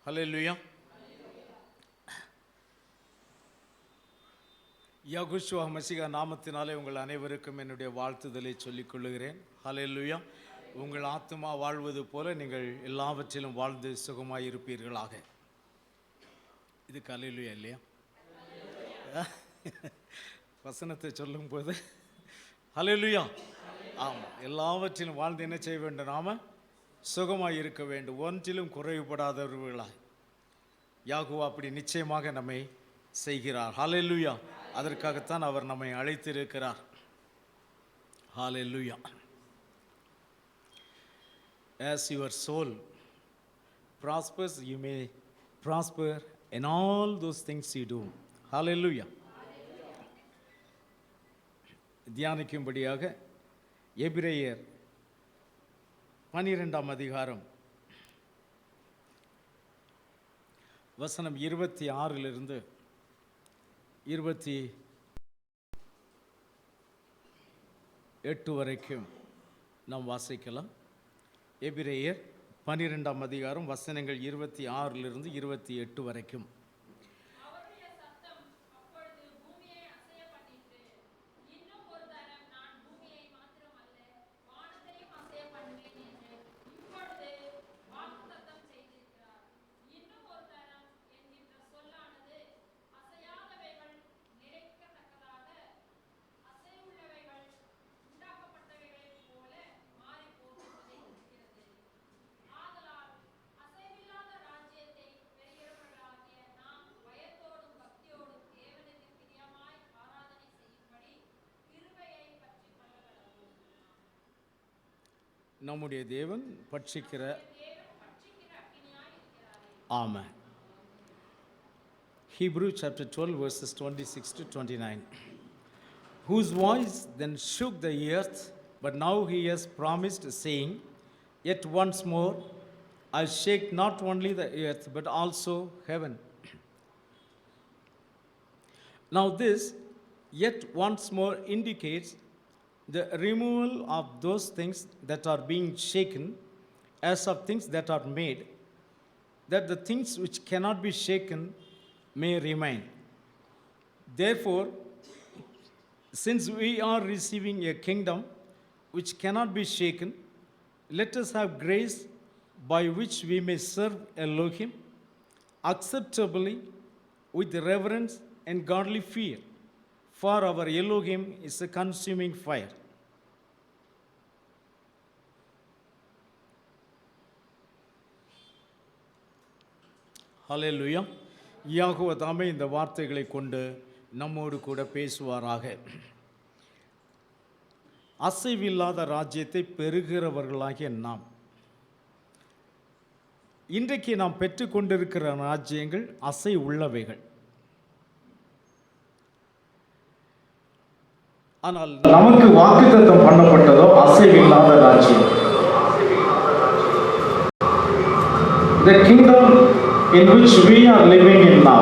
ஹல்லேலூயா. யெகோஷுவா மசிகா நாமத்தினாலே உங்கள் அனைவருக்கும் என்னுடைய வாழ்த்துதலை சொல்லிக் கொள்ளுகிறேன். ஹல்லேலூயா. உங்கள் ஆத்துமா வாழ்வது போல நீங்கள் எல்லாவற்றிலும் வாழ்ந்து சுகமாய் இருப்பீர்களாக. இதுக்கு ஹல்லேலூயா இல்லையா? வசனத்தை சொல்லும் போது ஹல்லேலூயா. ஆமாம், எல்லாவற்றிலும் வாழ்ந்து என்ன செய்ய வேண்டும்? நாம சுகமாய் இருக்க வேண்டும், ஒன்றிலும் குறைவுபடாதவர்களாய். யாகுவா அப்படி நிச்சயமாக நம்மை செய்கிறார். ஹல்லேலூயா. அதற்காகத்தான் அவர் நம்மை அழைத்திருக்கிறார். ஹல்லேலூயா. As your soul prospers, you may prosper in all those things you do. Hallelujah. தியானிக்கும்படியாக எபிரேயர் 12ஆம் அதிகாரம் வசனம் 26 28 வரைக்கும் நாம் வாசிக்கலாம். எபிரேயர் 12ஆம் அதிகாரம் வசனங்கள் 26 28 வரைக்கும். நம்முடைய தேவன் பட்சிக்கிற ஆமென். Hebrew chapter 12 verses 26 to 29. Whose voice then shook the earth, but now he has promised, saying, yet once more I shake not only the earth but also heaven. Now this yet once more indicates the removal of those things that are being shaken, as of things that are made, that the things which cannot be shaken may remain. Therefore, since we are receiving a kingdom which cannot be shaken, let us have grace by which we may serve Elohim acceptably with reverence and godly fear. For our Elohim is a consuming fire. ஹல்லேலூயா. யாகுவா தாமே இந்த வார்த்தைகளை கொண்டு நம்மோடு கூட பேசுவாராக. அசைவில்லாத ராஜ்யத்தை பெறுகிறவர்களாகிய நாம், இன்றைக்கு நாம் பெற்றுக்கொண்டிருக்கிற ராஜ்யங்கள் அசை உள்ளவைகள். ஆனால் நமக்கு வாக்குத்தத்தம் பண்ணப்பட்டதோ அசைவில்லாத ராஜ்யம். The kingdom in which we are living in now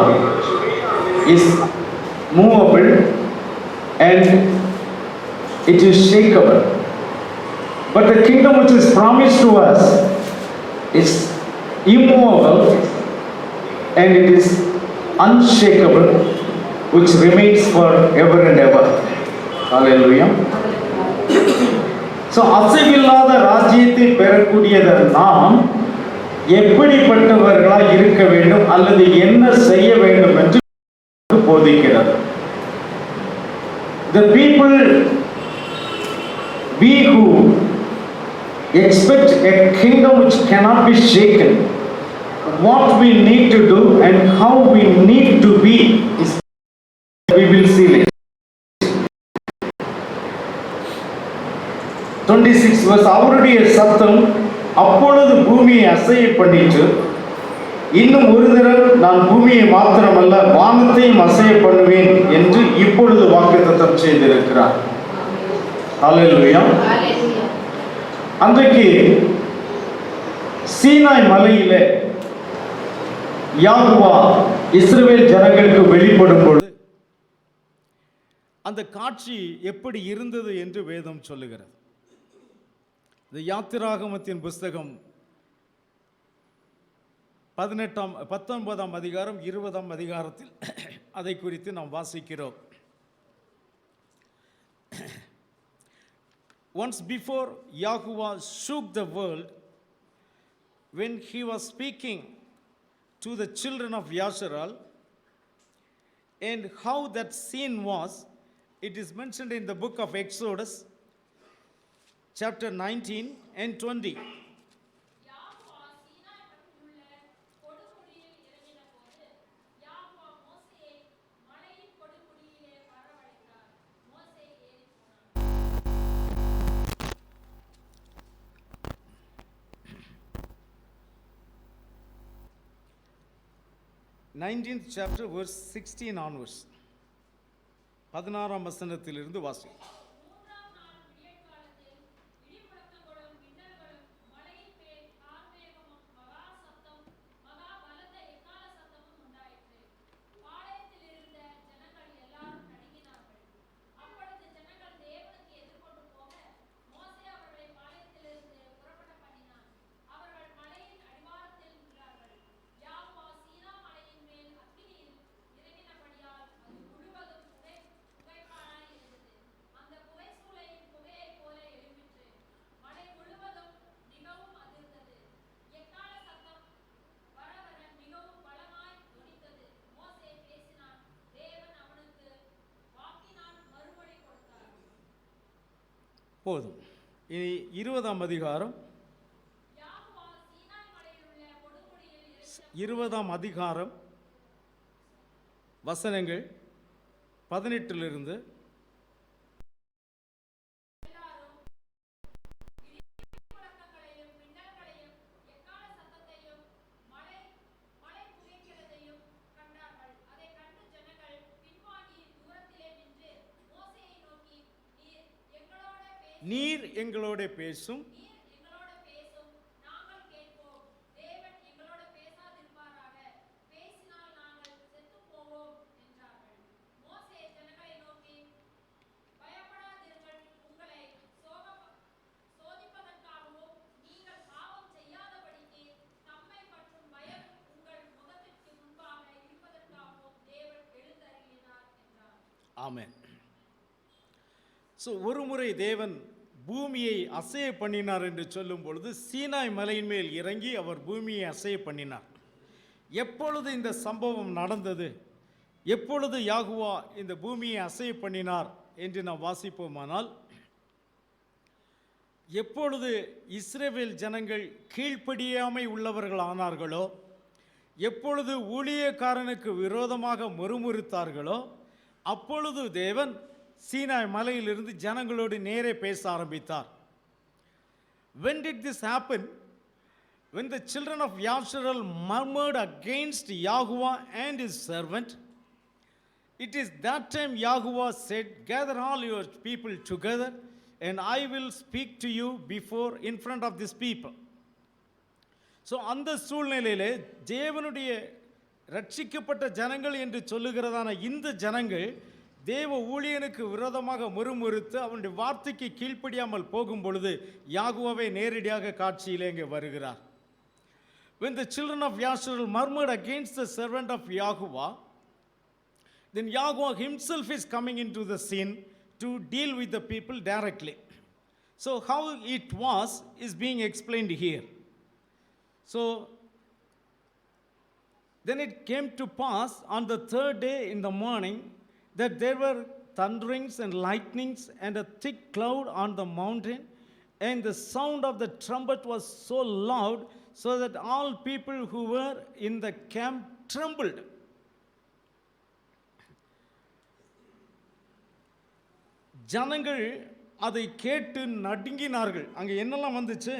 is movable and it is shakeable. But the kingdom which is promised to us is immovable and it is unshakable, which remains for ever and ever. Hallelujah. So அசைவில்லாத ராஜ்யத்தை பெறக்கூடியத நாம் எப்படிப்பட்டவர்களாய் இருக்க வேண்டும் அல்லது என்ன செய்ய வேண்டும் என்று போதிக்கிறது. The people we who expect a kingdom which cannot be shaken, what we need to do and how we need to be is we will see later. 26 verse, அவருடைய சத்தம் அப்பொழுது பூமியை அசைய பண்ணிட்டு, இன்னும் ஒரு தடவை நான் பூமியை மாத்திரமல்ல வானத்தையும் அசைய பண்ணுவேன் என்று இப்பொழுது வாக்குத்தத்தம் செய்திருக்கிறார். ஹல்லேலூயா. அன்றைக்கு சீனாய் மலையிலே யாகுவா இஸ்ரவேல் ஜனங்களுக்கு வெளிப்படும் பொழுது அந்த காட்சி எப்படி இருந்தது என்று வேதம் சொல்லுகிறது. இந்த யாத்திராகமத்தின் புஸ்தகம் 19ஆம் அதிகாரம் 20ஆம் அதிகாரத்தில் அதை குறித்து நாம் வாசிக்கிறோம். Once before Yahuwah shook the world when he was speaking to the children of Yasharal, and how that scene was, it is mentioned in the book of Exodus chapter 19 and 20. Nineteenth chapter verse 16 onwards. 16ஆம் வசனத்திலிருந்து வாசி. போதும். இனி 20ஆம் அதிகாரம் 20ஆம் அதிகாரம் வசனங்கள் 18 நீர் எங்களோட பேசும், ஆமென். ஸோ ஒரு முறை தேவன் பூமியை அசைய பண்ணினார் என்று சொல்லும் பொழுது சீனாய் மலையின் மேல் இறங்கி அவர் பூமியை அசைய பண்ணினார். எப்பொழுது இந்த சம்பவம் நடந்தது, எப்பொழுது யாகுவா இந்த பூமியை அசைய பண்ணினார் என்று நாம் வாசிப்போமானால், எப்பொழுது இஸ்ரவேல் ஜனங்கள் கீழ்ப்படியாமை உள்ளவர்கள் ஆனார்களோ, எப்பொழுது ஊழியக்காரனுக்கு விரோதமாக முறுமுறுத்தார்களோ, அப்பொழுது தேவன் சீனாய் மலையிலிருந்து ஜனங்களோடு நேரே பேச ஆரம்பித்தார். When did this happen? When the children of Yasharal murmured against Yahuwah and his servant, it is that time Yahuwah said, gather all your people together and I will speak to you before in front of this people. So அந்த சூழ்நிலையிலே தேவனுடைய ரட்சிக்கப்பட்ட ஜனங்கள் என்று சொல்லுகிறதான இந்த ஜனங்கள் தேவ ஊழியனுக்கு விரோதமாக முறுமுறுத்து அவனுடைய வார்த்தைக்கு கீழ்ப்படியாமல் போகும் பொழுது யாகுவாவே நேரடியாக காட்சியிலே இங்கே வருகிறார். When the children of Yasharal murmured against the servant of Yahuwah, then Yahuwah himself is coming into the scene to deal with the people directly. So how it was is being explained here. So then it came to pass on the third day in the morning that there were thunderings and lightnings and a thick cloud on the mountain, and the sound of the trumpet was so loud so that all people who were in the camp trembled. ஜனங்கள் அதை கேட்டு நடுங்கினார்கள். அங்கே என்னெல்லாம் வந்துச்சு?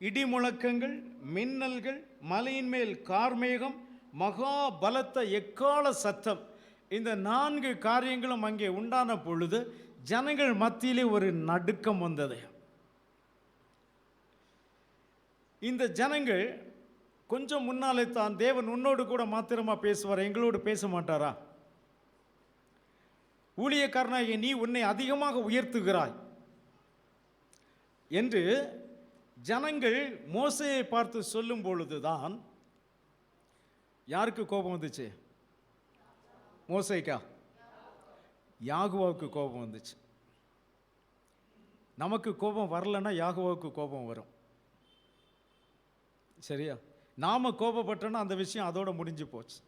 இடி முழக்கங்கள், மின்னல்கள், மலையின் மேல் கார்மேகம், மகா பலத்த எக்கால சத்தம், இந்த 4 காரியங்களும் அங்கே உண்டான பொழுது ஜனங்கள் மத்தியிலே ஒரு நடுக்கம் வந்தது. இந்த ஜனங்கள் கொஞ்சம் முன்னாலே தான் தேவன் உன்னோடு கூட மாத்திரமா பேசுவார், எங்களோடு பேச மாட்டாரா? ஊழியக்காரனாகிய நீ உன்னை அதிகமாக உயர்த்துகிறாய் என்று ஜனங்கள் மோசேயை பார்த்து சொல்லும் பொழுதுதான் யாருக்கு கோபம் வந்துச்சு? மோசேக்கா? யாகுவாவுக்கு கோபம் வந்துச்சு. நமக்கு கோபம் வரலன்னா யாகுவாவுக்கு கோபம் வரும். சரியா? நாம கோபப்பட்டோன்னா அந்த விஷயம் அதோட முடிஞ்சு போச்சு.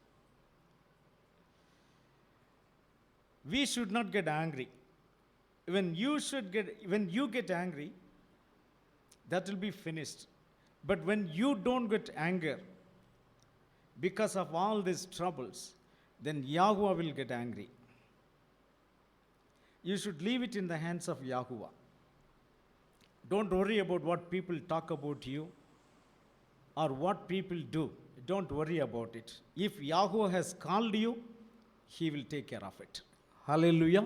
We should not get angry. When you get angry, that will be finished. But when you don't get anger because of all these troubles, then Yahuwah will get angry. You should leave it in the hands of Yahuwah. Don't worry about what people talk about you or what people do. Don't worry about it. If Yahuwah has called you, he will take care of it. Hallelujah.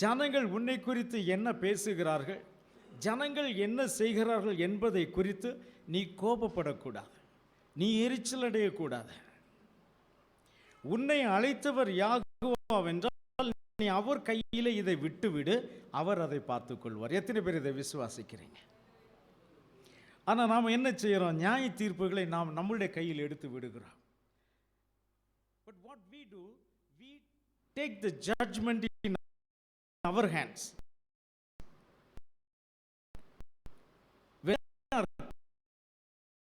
ஜனங்கள் உன்னை குறித்து என்ன பேசுகிறார்கள், ஜனங்கள் என்ன செய்கிறார்கள் என்பதை குறித்து நீ கோபப்படக்கூடாது, நீ எரிச்சல் அடையக்கூடாது. உன்னை அழைத்தவர் யாகுவாவென்றால் நீ அவர் கையில் இதை விட்டுவிடு, அவர் அதை பார்த்துக் கொள்வார். எத்தனை பேர் இதை விசுவாசிக்கிறீங்க? ஆனால் நாம் என்ன செய்கிறோம்? நியாய தீர்ப்புகளை நாம் நம்முடைய கையில் எடுத்து விடுகிறோம். But what we do, we take the judgment in our hands. When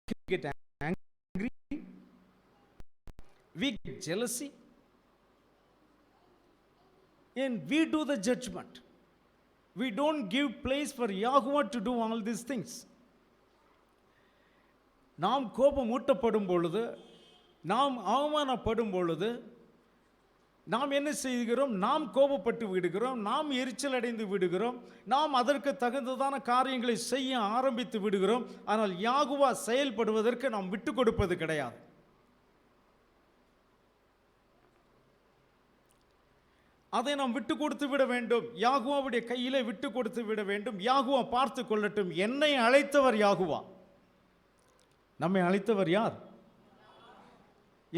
we get angry, we get jealousy, and we do the judgment. We don't give place for Yahuwah to do all these things. நாம் கோபம் ஊட்டப்படும் பொழுது, நாம் அவமானப்படும் பொழுது நாம் என்ன செய்கிறோம்? நாம் கோபப்பட்டு விடுகிறோம், நாம் எரிச்சல் அடைந்து விடுகிறோம், நாம் அதற்கு தகுந்ததான காரியங்களை செய்ய ஆரம்பித்து விடுகிறோம். ஆனால் யாகுவா செயல்படுவதற்கு நாம் விட்டு கொடுப்பது கிடையாது. அதை நாம் விட்டு கொடுத்து விட வேண்டும். யாகுவாவுடைய கையிலே விட்டு கொடுத்து விட வேண்டும். யாகுவா பார்த்து கொள்ளட்டும். என்னை அழைத்தவர் யாகுவா. நம்மை அழைத்தவர் யார்?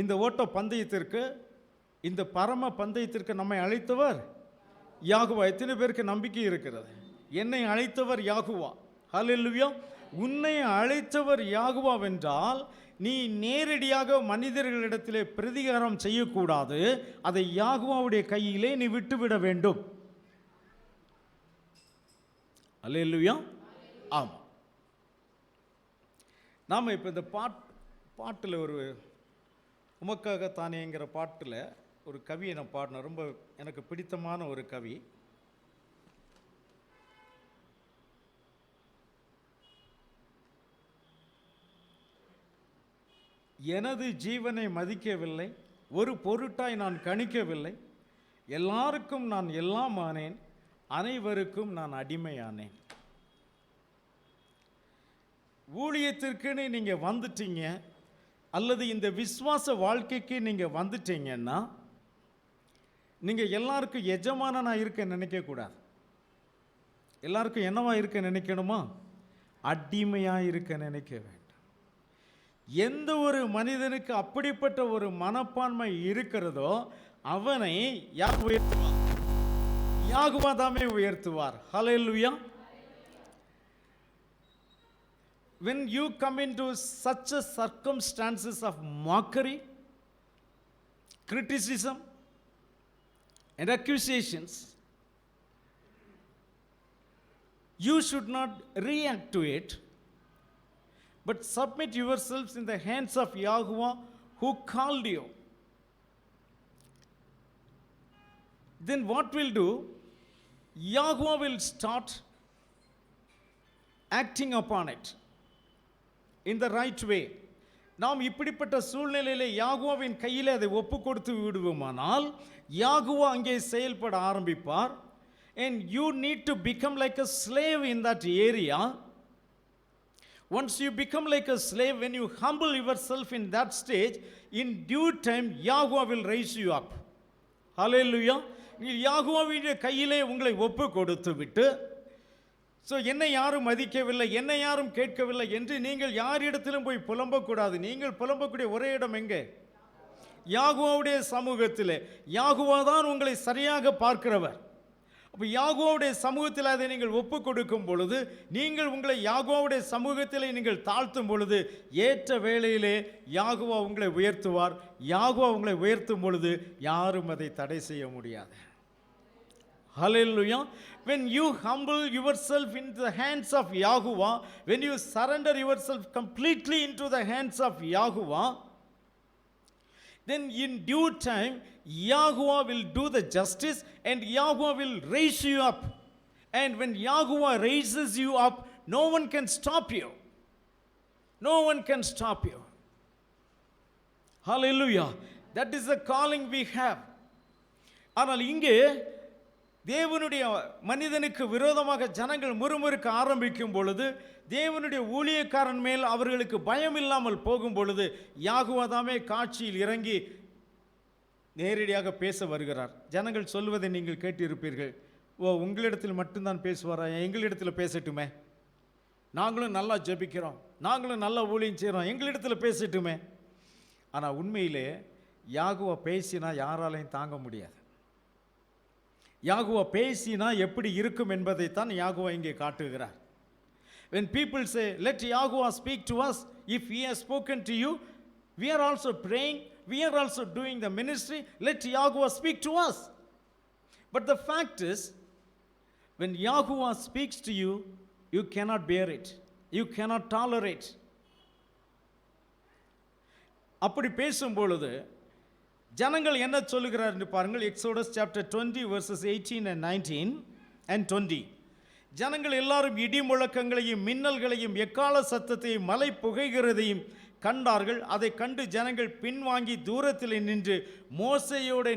இந்த ஓட்ட பந்தயத்திற்கு, இந்த பரம பந்தயத்திற்கு நம்மை அழைத்தவர் யாகுவா. எத்தனை பேருக்கு நம்பிக்கை இருக்கிறது? என்னை அழைத்தவர் யாகுவா. ஹல்லேலூயா. உன்னை அழைத்தவர் யாகுவாவென்றால் நீ நேரடியாக மனிதர்களிடத்திலே பிரதிகாரம் செய்யக்கூடாது. அதை யாகுவாவுடைய கையிலே நீ விட்டுவிட வேண்டும். ஹல்லேலூயா. ஆமாம். நாம் இப்போ இந்த பாட்டில் ஒரு உமக்காக தானேங்கிற பாட்டில் ஒரு கவியை நான் பாடினேன். ரொம்ப எனக்கு பிடித்தமான ஒரு கவி. எனது ஜீவனை மதிக்கவில்லை, ஒரு பொருட்டாய் நான் கணிக்கவில்லை, எல்லாருக்கும் நான் எல்லாம் ஆனேன், அனைவருக்கும் நான் அடிமையானேன். ஊழியத்திற்குன்னு நீங்கள் வந்துட்டீங்க, அல்லது இந்த விசுவாச வாழ்க்கைக்கு நீங்கள் வந்துட்டீங்கன்னா நீங்கள் எல்லாருக்கும் எஜமானனாக இருக்க நினைக்கக்கூடாது. எல்லாருக்கும் என்னவா இருக்க நினைக்கணுமா? அடிமையாக இருக்க நினைக்க வேண்டும். எந்த ஒரு மனிதனுக்கு அப்படிப்பட்ட ஒரு மனப்பான்மை இருக்கிறதோ அவனை யார் உயர்த்துவார்? யாகுவா தாமே உயர்த்துவார். ஹல்லேலூயா. When you come into such a circumstances of mockery, criticism and accusations, you should not react to it, but submit yourselves in the hands of Yahuwah who called you. Then what will do? Yahuwah will start acting upon it in the right way. நாம் இப்படிப்பட்ட சூழ்நிலையிலே யாகுவாவின் கையில் அதை ஒப்பு கொடுத்து விடுவோமானால் யாகுவா அங்கே செயல்பட ஆரம்பிப்பார். And you need to become like a slave in that area. Once you become like a slave, when you humble yourself in that stage, in due time Yahuwah will raise you up. Hallelujah. நீ யாகுவாவின் கையிலே உங்களை ஒப்பு கொடுத்து விட்டு, so என்னை யாரும் மதிக்கவில்லை, என்னை யாரும் கேட்கவில்லை என்று நீங்கள் யாரிடத்திலும் போய் புலம்பக்கூடாது. நீங்கள் புலம்பக்கூடிய ஒரே இடம் எங்கே? யாகுவாவுடைய சமூகத்திலே. யாகுவா தான் உங்களை சரியாக பார்க்கிறவர். அப்போ யாகோவுடைய சமூகத்தில் அதை நீங்கள் ஒப்பு கொடுக்கும் பொழுது, நீங்கள் உங்களை யாகோவுடைய சமூகத்தில் நீங்கள் தாழ்த்தும் பொழுது, ஏற்ற வேளையிலே யாகோவா உங்களை உயர்த்துவார். யாகோவா உங்களை உயர்த்தும் பொழுது யாரும் அதை தடை செய்ய முடியாது. Hallelujah. When you humble yourself into the hands of Yahuwah, when you surrender yourself completely into the hands of Yahuwah, then in due time Yahuwah will do the justice and Yahuwah will raise you up. And when Yahuwah raises you up, no one can stop you. No one can stop you. Hallelujah. That is the calling we have. ஆனால் இங்கே தேவனுடைய மனிதனுக்கு விரோதமாக ஜனங்கள் முறுமுறுக்க ஆரம்பிக்கும் பொழுது, தேவனுடைய ஊழியக்காரன் மேல் அவர்களுக்கு பயம் இல்லாமல் போகும் பொழுது, யாகுவா தாமே காட்சியில் இறங்கி நேரடியாக பேச வருகிறார். ஜனங்கள் சொல்வதை நீங்கள் கேட்டிருப்பீர்கள். ஓ, உங்களிடத்தில் மட்டும்தான் பேசுவாரா? எங்களிடத்தில் பேசட்டுமே, நாங்களும் நல்லா ஜெபிக்கிறோம், நாங்களும் நல்லா ஊழியம் செய்கிறோம், எங்களிடத்தில் பேசட்டுமே. ஆனால் உண்மையிலே யாகுவா பேசினா யாராலையும் தாங்க முடியாது. யாகுவா பேசினா எப்படி இருக்கும் என்பதைத்தான் யாகுவா இங்கே காட்டுகிறார். When people say, let Yahuwah speak to us, if he has spoken to you, we are also praying, we are also doing the ministry, let Yahuwah speak to us. But the fact is, when Yahuwah speaks to you, you cannot bear it, you cannot tolerate. அப்படி பேசும் பொழுது ஜனங்கள் என்ன சொல்லுகிறார் என்று பாருங்கள். Exodus chapter 20 verses 18 and 19 and 20. ஜனங்கள் எல்லாரும் இடி முழக்கங்களையும் மின்னல்களையும் எக்கால சத்தத்தையும் மலை புகைகிறதையும் கண்டார்கள். அதை கண்டு ஜனங்கள் பின்வாங்கி தூரத்தில் நின்று மோசேயை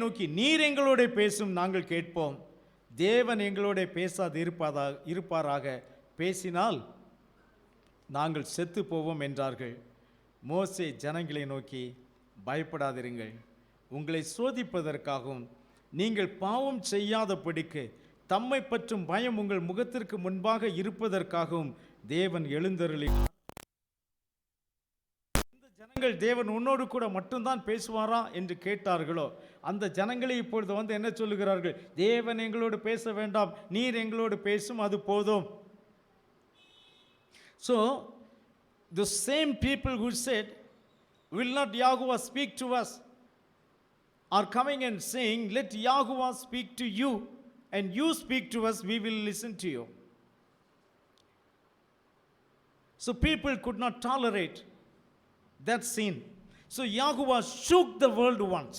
நோக்கி நீர் எங்களோட பேசும், நாங்கள் கேட்போம். தேவன் எங்களோட பேசாது இருப்பாராக, பேசினால் நாங்கள் செத்து போவோம் என்றார்கள். மோசே ஜனங்களை நோக்கி, பயப்படாதிருங்கள், உங்களை சோதிப்பதற்காகவும் நீங்கள் பாவம் செய்யாதபடிக்கு தம்மை பற்றும் பயம் உங்கள் முகத்திற்கு முன்பாக இருப்பதற்காகவும் தேவன் எழுந்தருளினார். இந்த ஜனங்கள் தேவன் உன்னோடு கூட மட்டும்தான் பேசுவாரா என்று கேட்டார்களோ, அந்த ஜனங்களை இப்பொழுது என்ன சொல்லுகிறார்கள்? தேவன் எங்களோடு பேச வேண்டாம், நீர் எங்களோடு பேசும், அது போதும். So the same people who said, will not Yahuwah speak to us, are coming and saying, let Yahuwah speak to you, and you speak to us, we will listen to you. So people could not tolerate that scene. So Yahuwah shook the world once.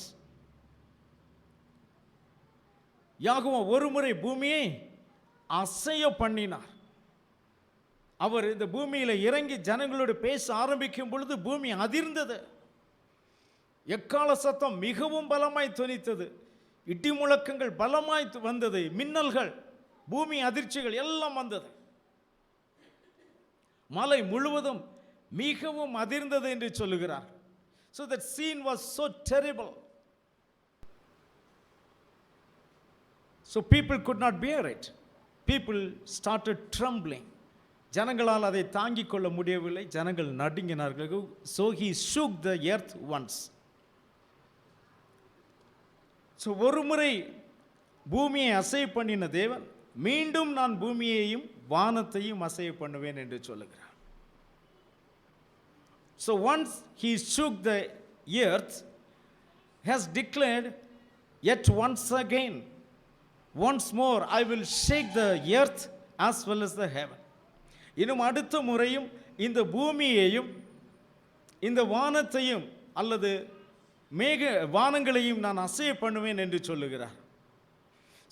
Yahuwah ஒரு முறை பூமியை அசைய பண்ணினார். அவர் இந்த பூமியில் இறங்கி ஜனங்களோடு பேச ஆரம்பிக்கும் பொழுது பூமி அதிர்ந்தது. எக்கால சத்தம் மிகவும் பலமாய் தொனித்தது, இடி முழக்கங்கள் பலமாய் வந்தது, மின்னல்கள், பூமி அதிர்ச்சிகள் எல்லாம் வந்தது. மலை முழுவதும் மிகவும் அதிர்ந்தது என்று சொல்லுகிறார். So that scene was so terrible. So people could not bear it. People started trembling. ஜனங்களால் அதை தாங்கிக் கொள்ள முடியவில்லை, ஜனங்கள் நடுங்கினார்கள். So he shook the earth once. So ஒரு முறை பூமியை அசைய பண்ணின தேவன் மீண்டும் நான் பூமியையும் வானத்தையும் அசைய பண்ணுவேன் என்று சொல்லுகிறார். So once he shook the earth, has declared, yet once again, once more I will shake the earth as well as the heaven. இன்னும் அடுத்த முறையும் இந்த பூமியையும் இந்த வானத்தையும் அல்லது வானங்களையும் நான் அசைய பண்ணுவேன் என்று சொல்லுகிறார்.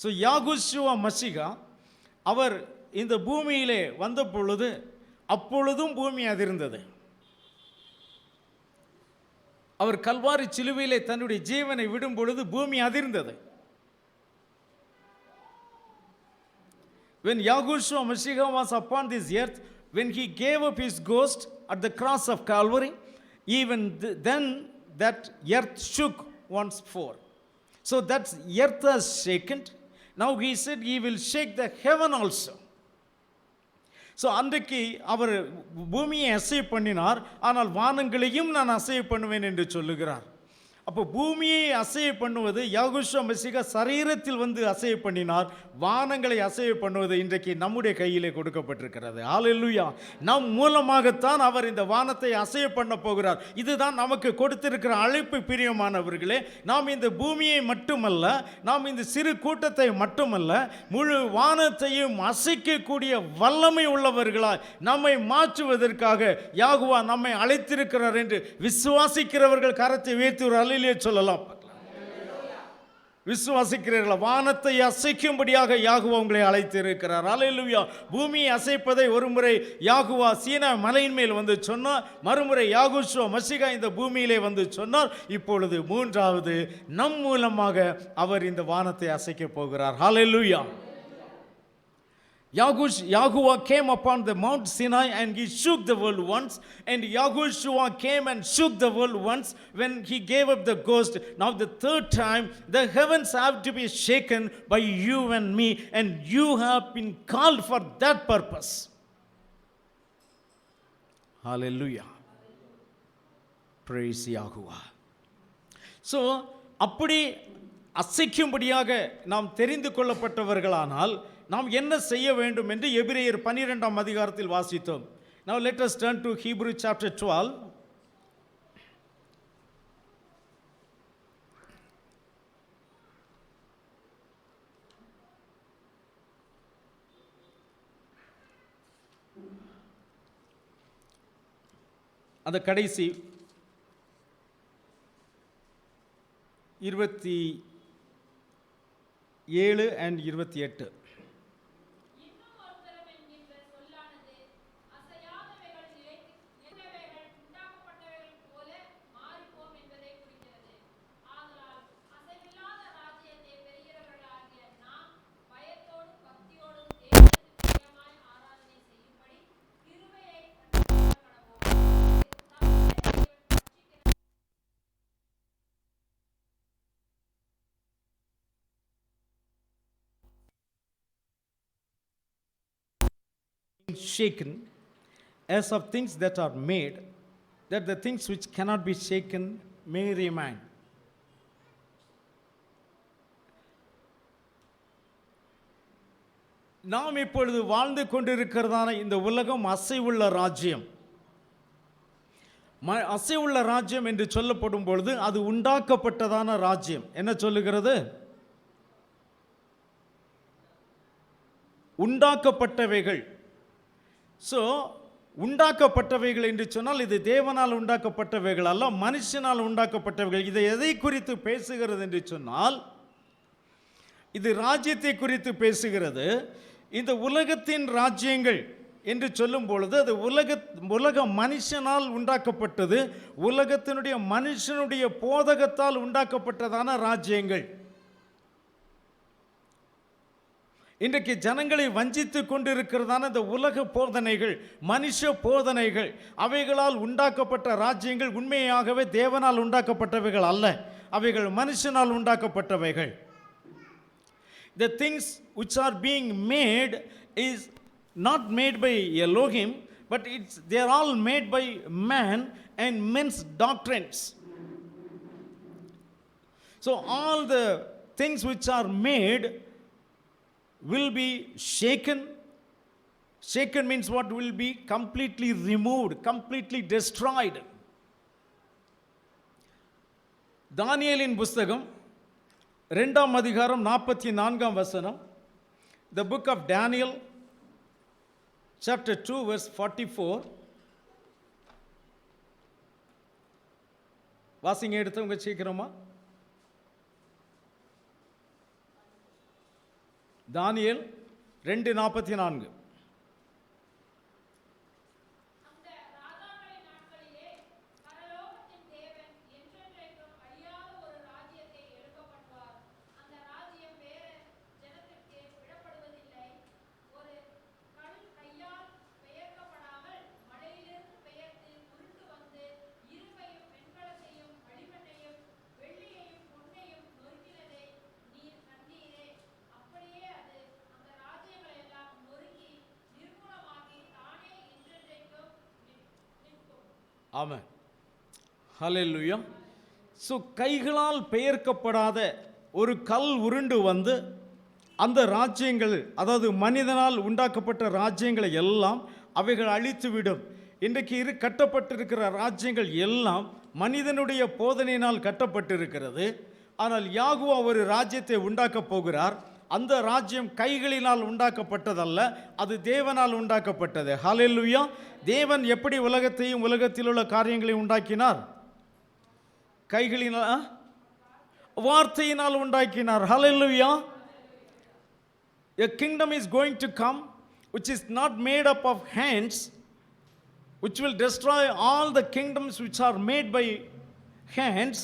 ஸோ யாகுஷுவா மசிகா அவர் இந்த பூமியிலே வந்த பொழுது அப்பொழுதும் பூமி அதிர்ந்தது. அவர் கல்வாரி சிலுவையிலே தன்னுடைய ஜீவனை விடும் பொழுது பூமி அதிர்ந்தது. When Yahushua Mashiach was upon this earth, when he gave up his ghost at the cross of Calvary, even then that earth shook once more. So that earth has shaken. Now he said he will shake the heaven also. So அன்றைக்கு அவர் பூமியை அசைய பண்ணினார், ஆனால் வானங்களையும் நான் அசைய பண்ணுவேன் என்று சொல்லுகிறார். அப்போ பூமியை அசைய பண்ணுவது யெகோவா மெசிகா சரீரத்தில் வந்து அசைய பண்ணினார். வானங்களை அசைய பண்ணுவது இன்றைக்கு நம்முடைய கையிலே கொடுக்கப்பட்டிருக்கிறது. ஹல்லேலூயா. நம் மூலமாகத்தான் அவர் இந்த வானத்தை அசைய பண்ண போகிறார். இதுதான் நமக்கு கொடுத்திருக்கிற அழைப்பு. பிரியமானவர்களே, நாம் இந்த பூமியை மட்டுமல்ல, நாம் இந்த சிறு கூட்டத்தை மட்டுமல்ல, முழு வானத்தையும் அசைக்கக்கூடிய வல்லமை உள்ளவர்களாய் நம்மை மாற்றுவதற்காக யெகோவா நம்மை அழைத்திருக்கிறார் என்று விசுவாசிக்கிறவர்கள் கரத்தை உயர்த்தி ஒரு அல்லேலூயா சொல்லலாம். விசுவாசிக்கிறீர்களா? வானத்தை அசைக்கும்படியாக யெகோவா உங்களை அழைத்திருக்கிறார். அல்லேலூயா. பூமியை அசைப்பதை ஒருமுறை யெகோவா சீனா மலையின் மேல் வந்து சொன்னார், மறுமுறை யெகோவா மெசிகா இந்த பூமியிலே வந்து சொன்னார். இப்பொழுது மூன்றாவது நம் மூலமாக அவர் இந்த வானத்தை அசைக்க போகிறார். அல்லேலூயா. Yahuwah came upon the Mount Sinai and he shook the world once, and Yahushua came and shook the world once when he gave up the ghost. Now the third time the heavens have to be shaken by you and me, and you have been called for that purpose. Hallelujah. Praise Yahuwah. So அப்படி அசைக்கும்படியாக நாம் தெரிந்து கொள்ளப்பட்டவர்களானால் நாம் என்ன செய்ய வேண்டும் என்று எபிரேயர் 12ஆம் அதிகாரத்தில் வாசித்தோம். Now let us turn to Hebrew chapter 12. அந்த கடைசி 27 and 28. Shaken as of things that are made, that the things which cannot be shaken may remain. நாம் இப்பொழுது வாழ்ந்து கொண்டிருக்கிறதான இந்த உலகம் அசைவுள்ள ராஜ்யம். அசைவுள்ள ராஜ்யம் என்று சொல்லப்படும் பொழுது அது உண்டாக்கப்பட்டதான ராஜ்யம். என்ன சொல்லுகிறது? உண்டாக்கப்பட்டவைகள். ஸோ உண்டாக்கப்பட்டவைகள் என்று சொன்னால் இது தேவனால் உண்டாக்கப்பட்டவைகள் அல்ல, மனுஷனால் உண்டாக்கப்பட்டவைகள். இதை எதை குறித்து பேசுகிறது என்று சொன்னால் இது ராஜ்யத்தை குறித்து பேசுகிறது. இந்த உலகத்தின் ராஜ்யங்கள் என்று சொல்லும் பொழுது அது உலக மனுஷனால் உண்டாக்கப்பட்டது, உலகத்தினுடைய மனுஷனுடைய போதகத்தால் உண்டாக்கப்பட்டதான ராஜ்யங்கள். இன்றைக்கு ஜனங்களை வஞ்சித்து கொண்டிருக்கிறதான இந்த உலக போதனைகள், மனுஷ போதனைகள், அவைகளால் உண்டாக்கப்பட்ட ராஜ்யங்கள் உண்மையாகவே தேவனால் உண்டாக்கப்பட்டவைகள் அல்ல, அவைகள் மனுஷனால் உண்டாக்கப்பட்டவைகள். The things which are being made is not made by Elohim, but they are all made by man and men's doctrines. So all the things which are made will be shaken. Shaken means what? Will be completely removed, completely destroyed. தானியேலின் புஸ்தகம் 2ஆம் அதிகாரம் 44ஆம் வசனம். The book of Daniel chapter 2 verse 44. வாசிங்க எடுத்தவங்க சீக்கிரமா. தானியேல் 2:44. ஆமென். ஹல்லேலூயா. So கைகளால் பெயர்க்கப்படாத ஒரு கல் உருண்டு வந்து அந்த ராஜ்யங்கள், அதாவது மனிதனால் உண்டாக்கப்பட்ட ராஜ்யங்களை எல்லாம் அவைகள் அழித்துவிடும். இன்றைக்கு கட்டப்பட்டிருக்கிற ராஜ்யங்கள் எல்லாம் மனிதனுடைய போதனையினால் கட்டப்பட்டிருக்கிறது. ஆனால் யாகுவா ஒரு ராஜ்யத்தை உண்டாக்கப் போகிறார். அந்த ராஜ்யம் கைகளினால் உண்டாக்கப்பட்டதல்ல, அது தேவனால் உண்டாக்கப்பட்டது. ஹல்லேலூயா. தேவன் எப்படி உலகத்தையும் உலகத்தில் உள்ள காரியங்களையும் உண்டாக்கினார்? கைகளினால், வார்த்தையினால் உண்டாக்கினார். ஹல்லேலூயா. A kingdom is going to come which is not made up of hands, which will destroy all the kingdoms which are made by hands,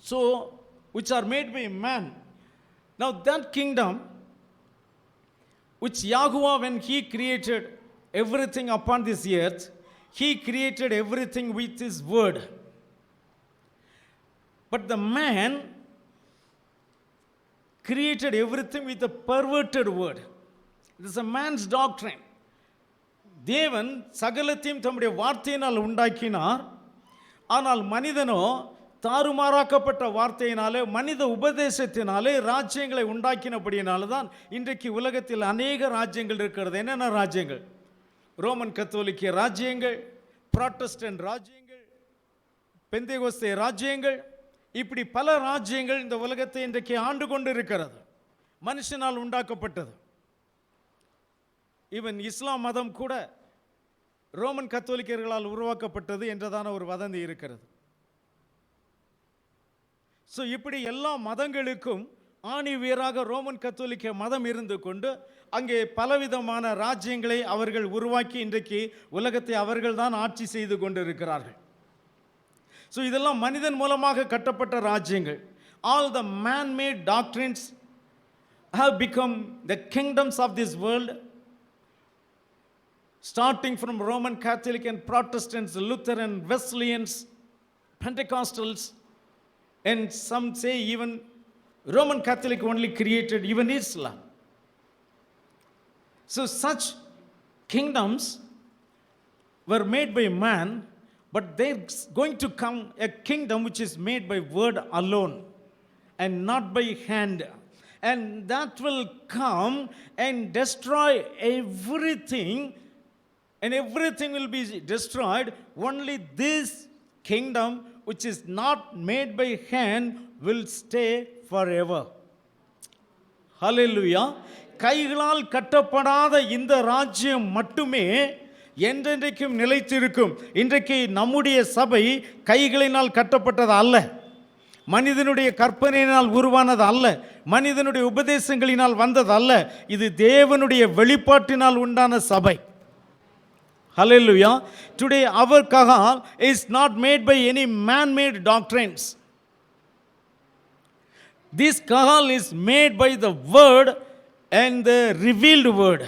so which are made by man. Now that kingdom which Yahuwah, when he created everything upon this earth, he created everything with his word. But the man created everything with a perverted word. This is a man's doctrine. தேவன் சகலத்தையும் தம்முடைய வார்த்தையினால் உண்டாக்கினார். ஆனால் மனிதனோ தாறுமாறாக்கப்பட்ட வார்த்தையினாலே, மனித உபதேசத்தினாலே ராஜ்யங்களை உண்டாக்கினபடியினால தான் இன்றைக்கு உலகத்தில் அநேக ராஜ்யங்கள் இருக்கிறது. என்னென்ன ராஜ்யங்கள்? ரோமன் கத்தோலிக்க ராஜ்யங்கள், புராட்டஸ்டன்ட் ராஜ்யங்கள், பெந்தேகோஸ்தே ராஜ்யங்கள், இப்படி பல ராஜ்யங்கள் இந்த உலகத்தை இன்றைக்கு ஆண்டு கொண்டு இருக்கிறது. மனுஷனால் உண்டாக்கப்பட்டது. ஈவன் இஸ்லாம் மதம் கூட ரோமன் கத்தோலிக்கர்களால் உருவாக்கப்பட்டது என்றதான ஒரு வதந்தி இருக்கிறது. ஸோ இப்படி எல்லா மதங்களுக்கும் ஆணி வேராக ரோமன் கத்தோலிக்க மதம் இருந்து கொண்டு அங்கே பலவிதமான ராஜ்யங்களை அவர்கள் உருவாக்கி இன்றைக்கு உலகத்தை அவர்கள் தான் ஆட்சி செய்து கொண்டு இருக்கிறார்கள். ஸோ இதெல்லாம் மனிதன் மூலமாக கட்டப்பட்ட ராஜ்யங்கள். All the man-made doctrines have become the kingdoms of this world, starting from Roman Catholic and Protestants, Lutheran, Wesleyans, Pentecostals, and some say even Roman Catholic only created even Islam. So such kingdoms were made by man, but there's going to come a kingdom which is made by word alone and not by hand, and that will come and destroy everything, and everything will be destroyed. Only this kingdom which is not made by hand will stay forever. Hallelujah. கைகளால் கட்டப்படாத இந்த ராஜ்யம் மட்டுமே என்றென்றைக்கும் நிலைத்திருக்கும். இன்றைக்கு நம்முடைய சபை கைகளினால் கட்டப்பட்டது அல்ல, மனிதனுடைய கற்பனையினால் உருவானது அல்ல, மனிதனுடைய உபதேசங்களினால் வந்தது அல்ல. இது தேவனுடைய வெளிப்பாட்டினால் உண்டான சபை. Hallelujah. Today our kahal is not made by any man-made doctrines. This kahal is made by the word and the revealed word.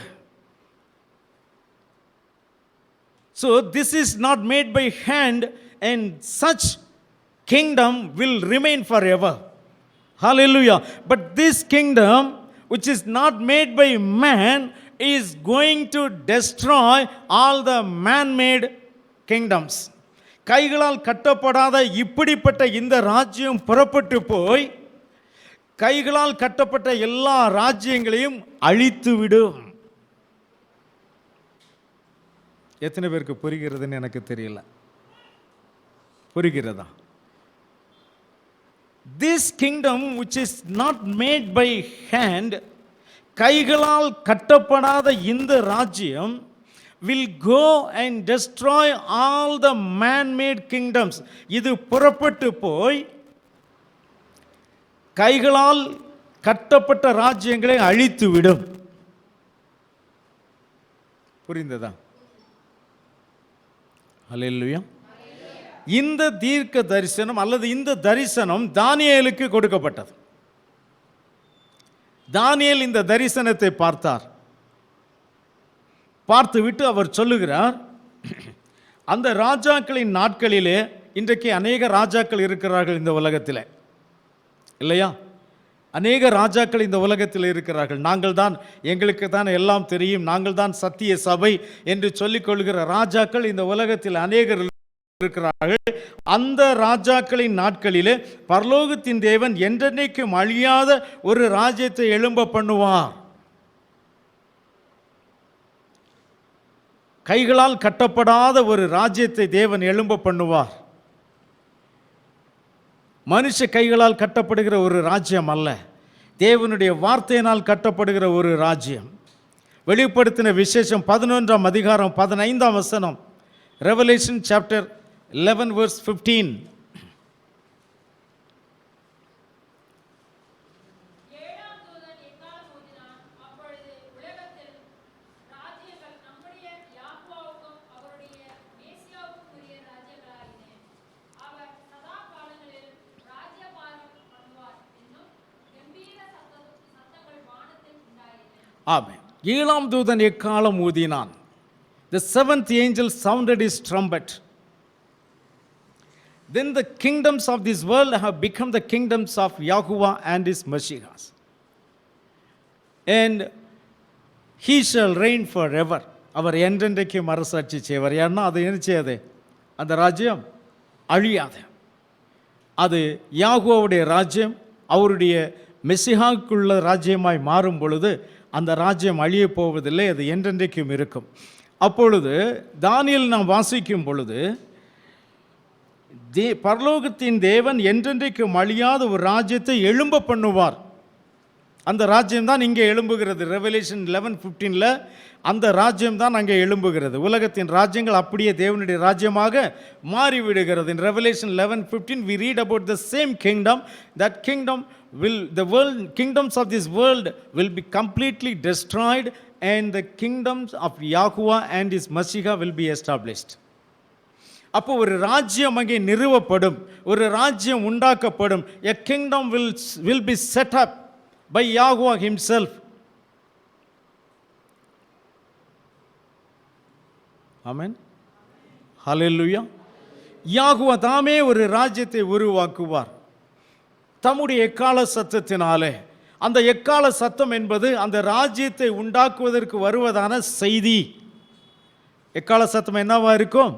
So this is not made by hand, and such kingdom will remain forever. Hallelujah. But this kingdom which is not made by man is going to destroy all the man-made kingdoms. கைகளால் கட்டப்படாத இப்படிப்பட்ட இந்த ராஜ்யம் புறப்பட்டு போய் கைகளால் கட்டப்பட்ட எல்லா ராஜ்யங்களையும் அழித்துவிடும். எத்தனை பேருக்கு புரிகிறதுன்னு எனக்கு தெரியல. புரிகிறதா? This kingdom which is not made by hand, கைகளால் கட்டப்படாத இந்த ராஜ்யம் will go and destroy all the man-made kingdoms. இது புறப்பட்டு போய் கைகளால் கட்டப்பட்ட ராஜ்யங்களை அழித்துவிடும். புரிந்ததா? ஹல்லேலூயா. இந்த தீர்க்க தரிசனம் அல்லது இந்த தரிசனம் தானியேலுக்கு கொடுக்கப்பட்டது. தானியேல் இந்த தரிசனத்தை பார்த்தார். பார்த்துவிட்டு அவர் சொல்லுகிறார், அந்த ராஜாக்களின் நாட்களிலே, இன்றைக்கு அநேக ராஜாக்கள் இருக்கிறார்கள் இந்த உலகத்தில், இல்லையா? அநேக ராஜாக்கள் இந்த உலகத்தில் இருக்கிறார்கள். நாங்கள் தான், எங்களுக்கு தான் எல்லாம் தெரியும், நாங்கள் தான் சத்திய சபை என்று சொல்லிக் கொள்கிற ராஜாக்கள் இந்த உலகத்தில் அநேகர் இருக்கிறார்கள். அந்த ராஜாக்களின் நாட்களிலே பரலோகத்தின் தேவன் என்றென்றைக்கும் அழியாத ஒரு ராஜ்யத்தை எழும்ப பண்ணுவார். கைகளால் கட்டப்படாத ஒரு ராஜ்யத்தை தேவன் எழும்ப பண்ணுவார். மனுஷ கைகளால் கட்டப்படுகிற ஒரு ராஜ்யம் அல்ல, தேவனுடைய வார்த்தையினால் கட்டப்படுகிற ஒரு ராஜ்யம். வெளிப்படுத்தின விசேஷம் 11ஆம் அதிகாரம் 15ஆம் வசனம். Revelation chapter 11 verse 15. ஆமென். ஏழாம் தூதன் எக்காலம் ஊதினான். The seventh angel sounded his trumpet. Then the kingdoms of this world have become the kingdoms of Yahuwah and his Messiah. And he shall reign forever. அவர் என்றென்றைக்கும் அரசாட்சி செய்வார். ஏன்னா அது என்ன செய்யாது? அந்த ராஜ்யம் அழியாது. அது யாகுவாவுடைய ராஜ்யம் அவருடைய மெசிஹாவுக்குள்ள ராஜ்யமாய் மாறும் பொழுது அந்த ராஜ்யம் அழிய போவதில்லை, அது என்றென்றைக்கும் இருக்கும். அப்பொழுது தானியேல் நாம் வாசிக்கும் பொழுது பரலோகத்தின் தேவன் என்றென்றைக்கும் அழியாத ஒரு ராஜ்யத்தை எழும்ப பண்ணுவார். அந்த ராஜ்யம் தான் இங்கே எழும்புகிறது. ரெவலேஷன் 11:15 அந்த ராஜ்யம் தான் அங்கே எழும்புகிறது. உலகத்தின் ராஜ்யங்கள் அப்படியே தேவனுடைய ராஜ்யமாக மாறிவிடுகிறது. In Revelation 11:15 we read about the same kingdom. That kingdom will, the world kingdoms of this world will be completely destroyed and the kingdoms of Yahuwah and his Messiah will be established. அப்போ ஒரு ராஜ்யம் அங்கே நிறுவப்படும், ஒரு ராஜ்யம் உண்டாக்கப்படும். A kingdom will be set up by Yahuwah himself. Amen. Hallelujah. யாகுவா தாமே ஒரு ராஜ்யத்தை உருவாக்குவார் தம்முடைய எக்கால சத்தத்தினாலே. அந்த எக்கால சத்தம் என்பது அந்த ராஜ்யத்தை உண்டாக்குவதற்கு வருவதான செய்தி. எக்கால சத்தம் என்னவா இருக்கும்?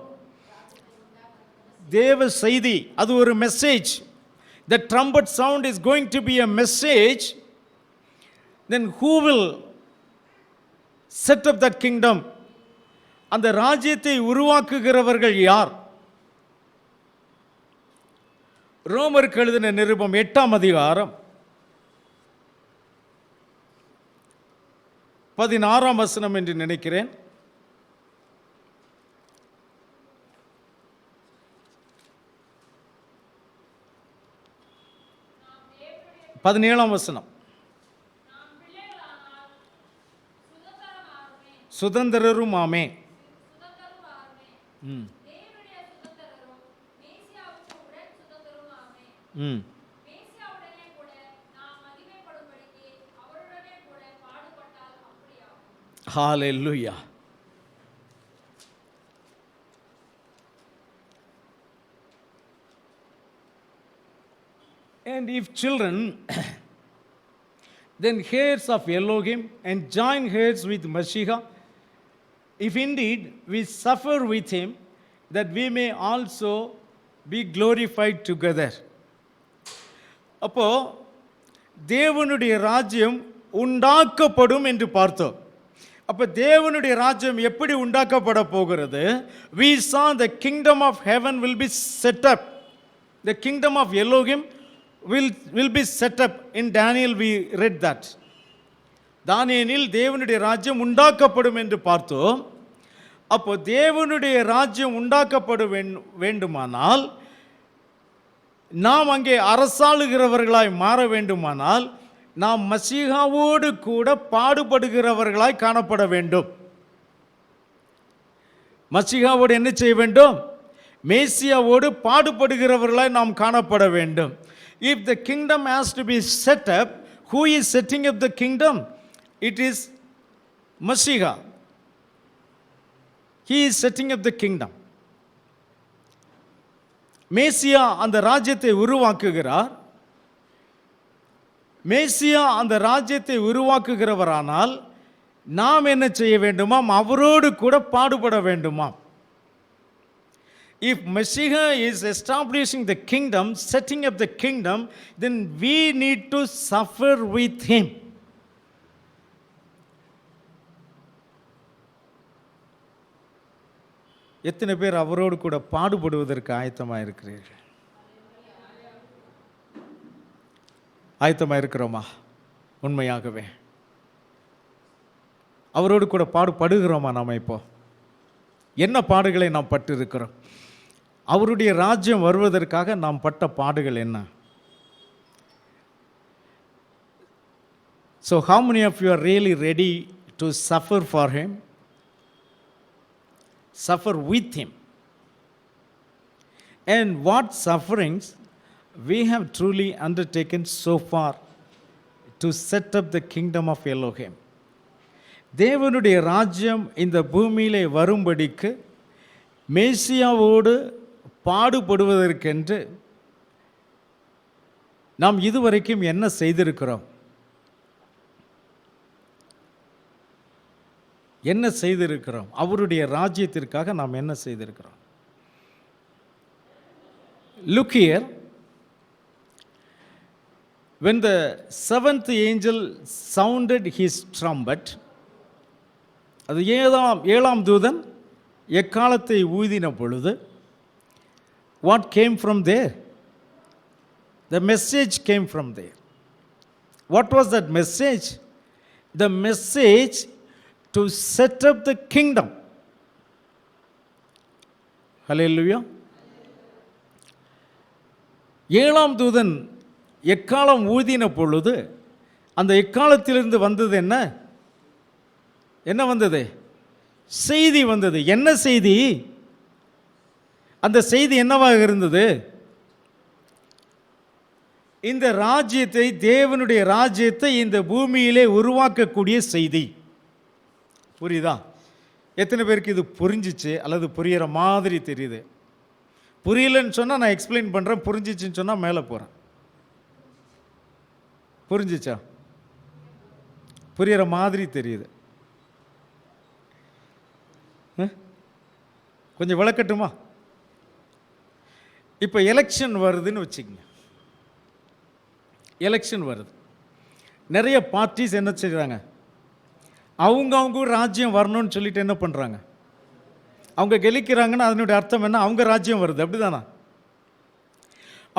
தேவ செய்தி. அது ஒரு message. The trumpet sound is going to be a message. Then who will set up that kingdom? அந்த ராஜ்யத்தை உருவாக்குகிறவர்கள் யார்? ரோமருக்கு எழுதின நிருபம் 8ஆம் அதிகாரம் 16ஆம் வசனம் என்று நினைக்கிறேன். பதினேழாம் வசனம். சுதந்திரரும் ஆமே. Hallelujah. And if children, then heirs of Elohim and joint heirs with Messiah, if indeed we suffer with him, that we may also be glorified together. அப்போ தேவனுடைய ராஜ்யம் உண்டாக்கப்படும் என்று பார்த்தோம். அப்போ தேவனுடைய ராஜ்யம் எப்படி உண்டாக்கப்பட போகிறது? We saw the kingdom of heaven will be set up. The kingdom of Elohim will be set up. In Daniel we read that. தானியேலில் தேவனுடைய ராஜ்யம் உண்டாக்கப்படும் என்று பார்த்தோம். அப்போ தேவனுடைய ராஜ்யம் உண்டாக்கப்பட வேண்டுமானால், நாம் அங்கே அரசாளுகிறவர்களாய் மாற வேண்டுமானால், நாம் மசீகாவோடு கூட பாடுபடுகிறவர்களாய் காணப்பட வேண்டும். மசீகாவோடு என்ன செய்ய வேண்டும்? மேசியாவோடு பாடுபடுகிறவர்களாய் நாம் காணப்பட வேண்டும். If the kingdom has to be set up, who is setting up the kingdom? It is Messiah. He is setting up the kingdom. மேசியா அந்த ராஜ்யத்தை உருவாக்குகிறார். மேசியா அந்த ராஜ்யத்தை உருவாக்குகிறவரானால் நாம் என்ன செய்ய வேண்டுமாம்? அவரோடு கூட பாடுபட வேண்டுமாம். If Messiah is establishing the kingdom, setting up the kingdom, then we need to suffer with him. எத்தனை பேர் அவரோடு கூட பாடுபடுவதற்கு ஆயத்தமாக இருக்கிறீர்கள்? ஆயத்தமாக இருக்கிறோமா? உண்மையாகவே அவரோடு கூட பாடுபடுகிறோமா? நாம் இப்போ என்ன பாடுகளை நாம் பட்டு இருக்கிறோம்? அவருடைய ராஜ்யம் வருவதற்காக நாம் பட்ட பாடுகள் என்ன? So how many of you are really ready to suffer for him? Suffer with him. And what sufferings we have truly undertaken so far to set up the kingdom of Elohim. தேவனுடைய ராஜ்யம் இந்த பூமியிலே வரும்படிக்கு மேசியாவோடு பாடுபடுவதற்கென்று நாம் இதுவரைக்கும் என்ன செய்திருக்கிறோம்? என்ன செய்திருக்கிறோம்? அவருடைய ராஜ்யத்திற்காக நாம் என்ன செய்திருக்கிறோம்? Look here. When the seventh angel sounded his trumpet, அது ஏழாம் தூதன் எக்காலத்தை ஊதின பொழுது, what came from there? The message came from there. What was that message? The message to set up the kingdom. Hallelujah. ஏழாம் தூதன் எக்காலம் ஊதின பொழுது அந்த எக்காலத்திலிருந்து வந்தது என்ன? என்ன வந்தது? செய்தி வந்தது. என்ன செய்தி? அந்த செய்தி என்னவாக இருந்தது? இந்த ராஜ்யத்தை, தேவனுடைய ராஜ்யத்தை இந்த பூமியிலே உருவாக்கக்கூடிய செய்தி. புரியுதா? எத்தனை பேருக்கு இது புரிஞ்சிச்சு அல்லது புரிகிற மாதிரி தெரியுது? புரியலன்னு சொன்னால் நான் எக்ஸ்பிளைன் பண்ணுறேன், புரிஞ்சிச்சுன்னு சொன்னால் மேலே போகிறேன். புரிஞ்சிச்சா? புரிகிற மாதிரி தெரியுது. கொஞ்சம் விளக்கட்டுமா? இப்போ எலெக்ஷன் வருதுன்னு வச்சுக்கோங்க. எலெக்ஷன் வருது. நிறைய பார்ட்டிஸ் என்ன செய்கிறாங்க? அவங்க ராஜ்யம் வரணும்னு சொல்லிட்டு என்ன பண்ணுறாங்க? அவங்க கெலிக்கிறாங்கன்னா அதனுடைய அர்த்தம் என்ன? அவங்க ராஜ்யம் வருது, அப்படி தானா?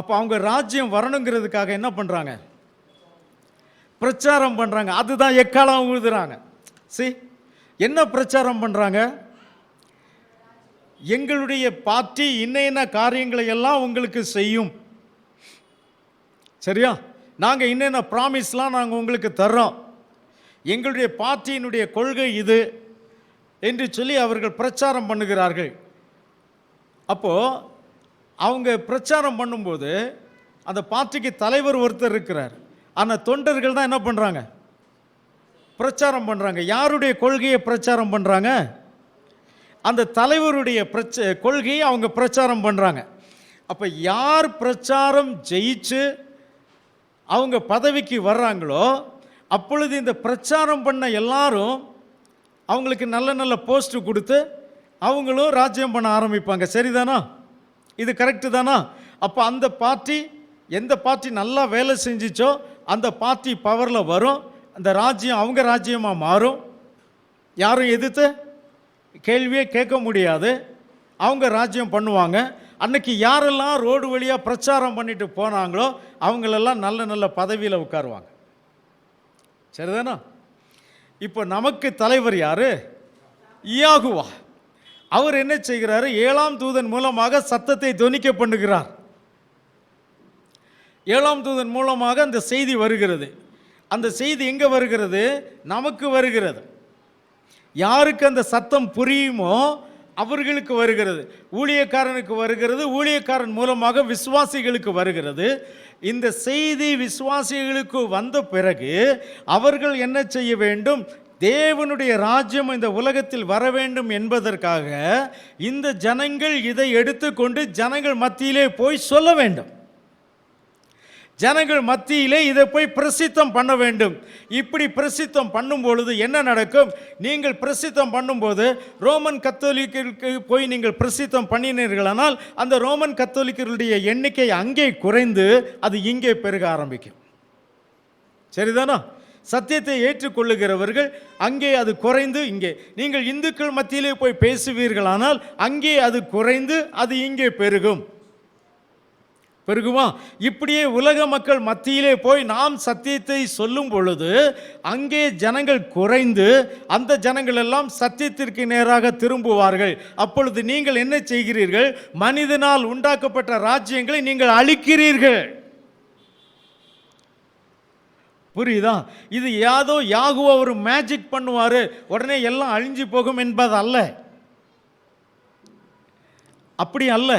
அப்போ அவங்க ராஜ்யம் வரணுங்கிறதுக்காக என்ன பண்ணுறாங்க? பிரச்சாரம் பண்ணுறாங்க. அதுதான் எக்காலம் ஊதுறாங்க. என்ன பிரச்சாரம் பண்ணுறாங்க? எங்களுடைய பார்ட்டி இன்ன காரியங்களை எல்லாம் உங்களுக்கு செய்யும், சரியா? நாங்கள் இன்ன ப்ராமிஸ்லாம் நாங்கள் உங்களுக்கு தர்றோம், எங்களுடைய பார்ட்டியினுடைய கொள்கை இது என்று சொல்லி அவர்கள் பிரச்சாரம் பண்ணுகிறார்கள். அப்போது அவங்க பிரச்சாரம் பண்ணும்போது அந்த பார்ட்டிக்கு தலைவர் ஒருத்தர் இருக்கிறார். ஆனால் தொண்டர்கள் தான் என்ன பண்ணுறாங்க? பிரச்சாரம் பண்ணுறாங்க. யாருடைய கொள்கையை பிரச்சாரம் பண்ணுறாங்க? அந்த தலைவருடைய கொள்கையை அவங்க பிரச்சாரம் பண்ணுறாங்க. அப்போ யார் பிரச்சாரம் ஜெயிச்சு அவங்க பதவிக்கு வர்றாங்களோ அப்பொழுது இந்த பிரச்சாரம் பண்ண எல்லாரும் அவங்களுக்கு நல்ல நல்ல போஸ்ட் கொடுத்து அவங்களும் ராஜ்யம் பண்ண ஆரம்பிப்பாங்க. சரிதானா? இது கரெக்டு தானா? அப்போ அந்த பார்ட்டி, எந்த பார்ட்டி நல்லா வேலை செஞ்சிச்சோ அந்த பார்ட்டி பவரில் வரும், அந்த ராஜ்யம் அவங்க ராஜ்யமாக மாறும். யாரும் எதிர்த்து கேள்வியே கேட்க முடியாது. அவங்க ராஜ்யம் பண்ணுவாங்க. அன்னைக்கு யாரெல்லாம் ரோடு வழியாக பிரச்சாரம் பண்ணிட்டு போனாங்களோ அவங்களெல்லாம் நல்ல நல்ல பதவியில் உட்காருவாங்க. சரிதானா? இப்போ நமக்கு தலைவர் யாரு? யாகுவா. அவர் என்ன செய்கிறாரு? ஏழாம் தூதன் மூலமாக சத்தத்தை தொனிக்க பண்ணுகிறார். ஏழாம் தூதன் மூலமாக அந்த செய்தி வருகிறது. அந்த செய்தி எங்கே வருகிறது? நமக்கு வருகிறது. யாருக்கு அந்த சத்தம் புரியுமோ அவர்களுக்கு வருகிறது. ஊழியக்காரனுக்கு வருகிறது, ஊழியக்காரன் மூலமாக விசுவாசிகளுக்கு வருகிறது. இந்த செய்தி விசுவாசிகளுக்கு வந்த பிறகு அவர்கள் என்ன செய்ய வேண்டும்? தேவனுடைய ராஜ்யம் இந்த உலகத்தில் வர வேண்டும் என்பதற்காக இந்த ஜனங்கள் இதை எடுத்துக்கொண்டு ஜனங்கள் மத்தியிலே போய் சொல்ல வேண்டும். ஜனங்கள் மத்தியிலே இதை போய் பிரசித்தம் பண்ண வேண்டும். இப்படி பிரசித்தம் பண்ணும் பொழுது என்ன நடக்கும்? நீங்கள் பிரசித்தம் பண்ணும்போது ரோமன் கத்தோலிக்கருக்கு போய் நீங்கள் பிரசித்தம் பண்ணினீர்களானால் அந்த ரோமன் கத்தோலிக்கருடைய எண்ணிக்கை அங்கே குறைந்து அது இங்கே பெருக ஆரம்பிக்கும். சரிதானா? சத்தியத்தை ஏற்றுக்கொள்ளுகிறவர்கள் அங்கே அது குறைந்து இங்கே, நீங்கள் இந்துக்கள் மத்தியிலே போய் பேசுவீர்களானால் அங்கே அது குறைந்து அது இங்கே பெருகும். பெருகுமா? இப்படியே உலக மக்கள் மத்தியிலே போய் நாம் சத்தியத்தை சொல்லும் பொழுது அங்கே ஜனங்கள் குறைந்து அந்த ஜனங்கள் எல்லாம் சத்தியத்திற்கு நேராக திரும்புவார்கள். அப்பொழுது நீங்கள் என்ன செய்கிறீர்கள்? மனிதனால் உண்டாக்கப்பட்ட ராஜ்யங்களை நீங்கள் அழிக்கிறீர்கள். புரியுதா? இது யாதோ யாகுவா ஒரு மேஜிக் பண்ணுவார், உடனே எல்லாம் அழிஞ்சு போகும் என்பது அல்ல. அப்படி அல்ல.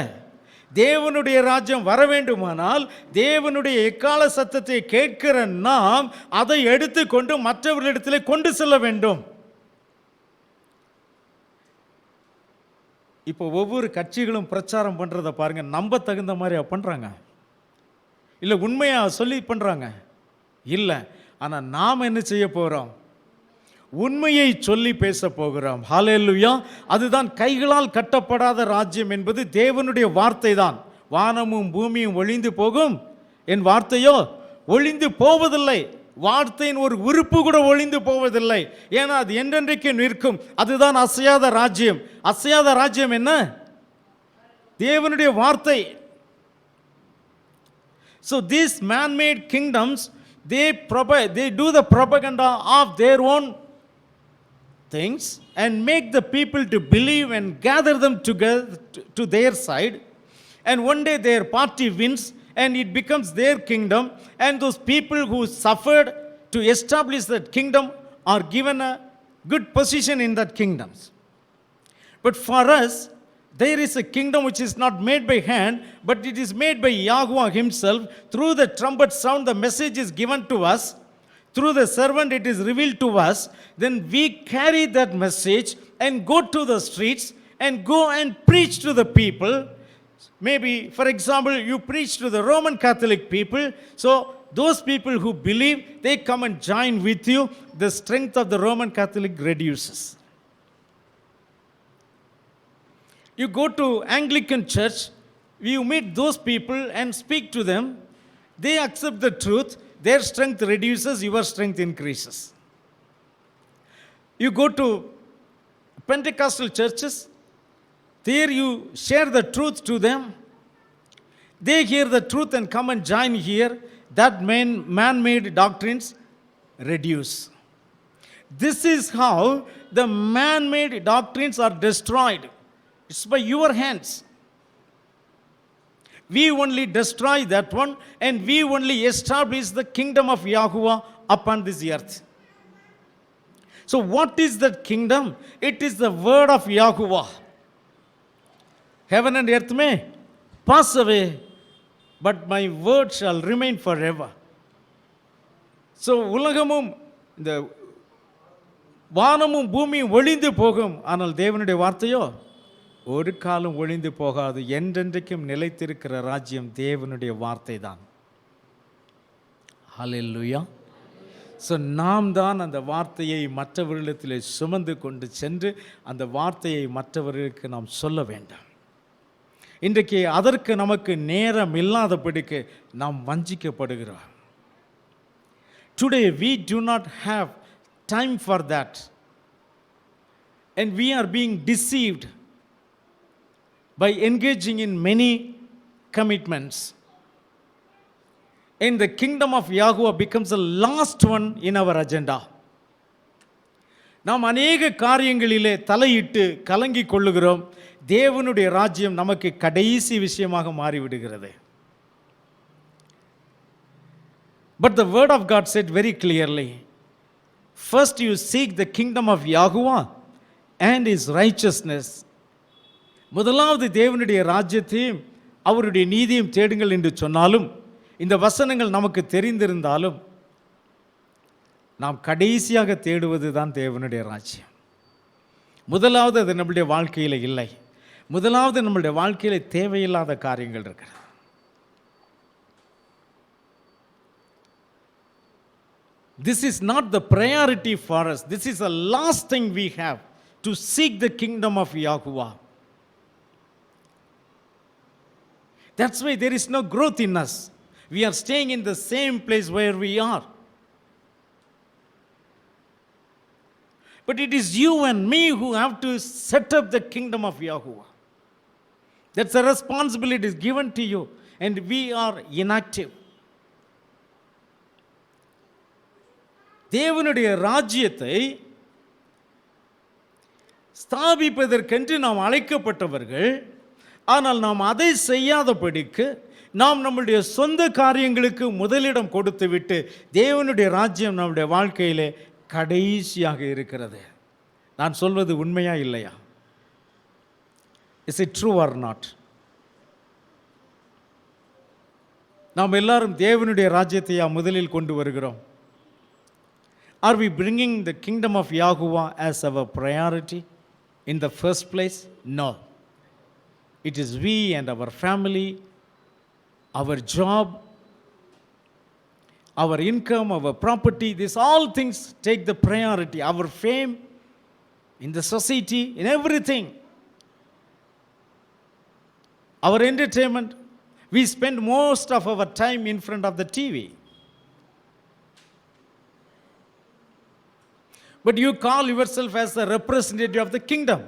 தேவனுடைய ராஜ்யம் வர வேண்டுமானால் தேவனுடைய எக்கால சத்தத்தை கேட்கிற நாம் அதை எடுத்துக்கொண்டு மற்றவர்களிடத்தில் கொண்டு செல்ல வேண்டும். இப்போ ஒவ்வொரு கட்சிகளும் பிரச்சாரம் பண்றதை பாருங்க, நம்ப தகுந்த மாதிரி பண்றாங்க இல்லை உண்மையா சொல்லி பண்றாங்க இல்லை. ஆனால் நாம் என்ன செய்ய போகிறோம்? உண்மையை சொல்லி பேச போகிறோம். ஹல்லேலூயா! அதுதான் கைகளால் கட்டப்படாத ராஜ்யம் என்பது தேவனுடைய வார்த்தை தான். வானமும் பூமியும் ஒழிந்து போகும், என் வார்த்தையோ ஒழிந்து போவதில்லை. வார்த்தையின் ஒரு உறுப்பு கூட ஒழிந்து போவதில்லை. ஏன்னா அது என்றென்றைக்கு நிற்கும். அதுதான் அசையாத ராஜ்யம். அசையாத ராஜ்யம் என்ன? தேவனுடைய வார்த்தை. So these man-made kingdoms, they do the propaganda of their own things and make the people to believe and gather them together to their side, and one day their party wins and it becomes their kingdom, and those people who suffered to establish that kingdom are given a good position in that kingdom. But for us, there is a kingdom which is not made by hand, but it is made by Yahuwah himself. Through the trumpet sound, the message is given to us. Through the servant, it is revealed to us. Then we carry that message and go to the streets and go and preach to the people. Maybe, for example, you preach to the Roman Catholic people. So those people who believe, they come and join with you. The strength of the Roman Catholic reduces. You go to Anglican church, you meet those people and speak to them. They accept the truth. Their strength reduces, your strength increases. You go to Pentecostal churches, there you share the truth to them. They hear the truth and come and join here. That man-made doctrines reduce. This is how the man-made doctrines are destroyed. It's by your hands. We only destroy that one and we only establish the kingdom of Yahuwah upon this earth. So what is that kingdom? It is the word of Yahuwah. Heaven and earth may pass away, but my word shall remain forever. So உலகமும் இந்த வானமும் பூமியும் ஒழிந்து போகும், ஆனால் தேவனுடைய வார்த்தையோ ஒரு காலம் ஒழிந்து போகாது. என்றென்றைக்கும் நிலைத்திருக்கிற ராஜ்யம் தேவனுடைய வார்த்தை தான். ஹல்லேலூயா! ஸோ நாம் தான் அந்த வார்த்தையை மற்றவர்களிடத்தில் சுமந்து கொண்டு சென்று அந்த வார்த்தையை மற்றவர்களுக்கு நாம் சொல்ல வேண்டும். இன்றைக்கு அதற்கு நமக்கு நேரம் இல்லாதபடிக்கு நாம் வஞ்சிக்கப்படுகிறோம். Today we do not have time for that, and we are being deceived by engaging in many commitments. And the kingdom of Yahuwah becomes the last one in our agenda. நாம் அநேக காரியங்களிலே தலையிட்டு கலங்கி கொள்ளுகிறோம். தேவனுடைய ராஜ்யம் நமக்கு கடைசி விஷயமாக மாறிவிடுகிறது. But the word of God said very clearly, first you seek the kingdom of Yahuwah and his righteousness. முதலாவது தேவனுடைய ராஜ்யத்தையும் அவருடைய நீதியும் தேடுங்கள் என்று சொன்னாலும், இந்த வசனங்கள் நமக்கு தெரிந்திருந்தாலும், நாம் கடைசியாக தேடுவது தான் தேவனுடைய ராஜ்யம். முதலாவது அது நம்முடைய வாழ்க்கையில் இல்லை. முதலாவது நம்முடைய வாழ்க்கையில் தேவையில்லாத காரியங்கள் இருக்கிறது. This is not the priority for us. This is the last thing we have, to seek the kingdom of Yahuwah. That's why there is no growth in us. We are staying in the same place where we are. But it is you and me who have to set up the kingdom of Yahuwah. That's a responsibility is given to you, and we are inactive. தேவனுடைய ராஜ்யத்தை ஸ்தாபிப்பதற்கென்று நாம் அழைக்கப்பட்டவர்கள். ஆனால் நாம் அதை செய்யாதபடிக்கு நாம் நம்முடைய சொந்த காரியங்களுக்கு முதலிடம் கொடுத்துவிட்டு தேவனுடைய ராஜ்யம் நம்முடைய வாழ்க்கையிலே கடைசியாக இருக்கிறது. நான் சொல்வது உண்மையா இல்லையா? Is it true R not? நாம் எல்லாரும் தேவனுடைய ராஜ்யத்தையா முதலில் கொண்டு வருகிறோம்? Are we bringing the kingdom of Yahuwah as our priority in the first place? No. It is we and our family, our job, our income, our property, these all things take the priority. Our fame in the society, in everything. Our entertainment, we spend most of our time in front of the TV. But you call yourself as the representative of the kingdom.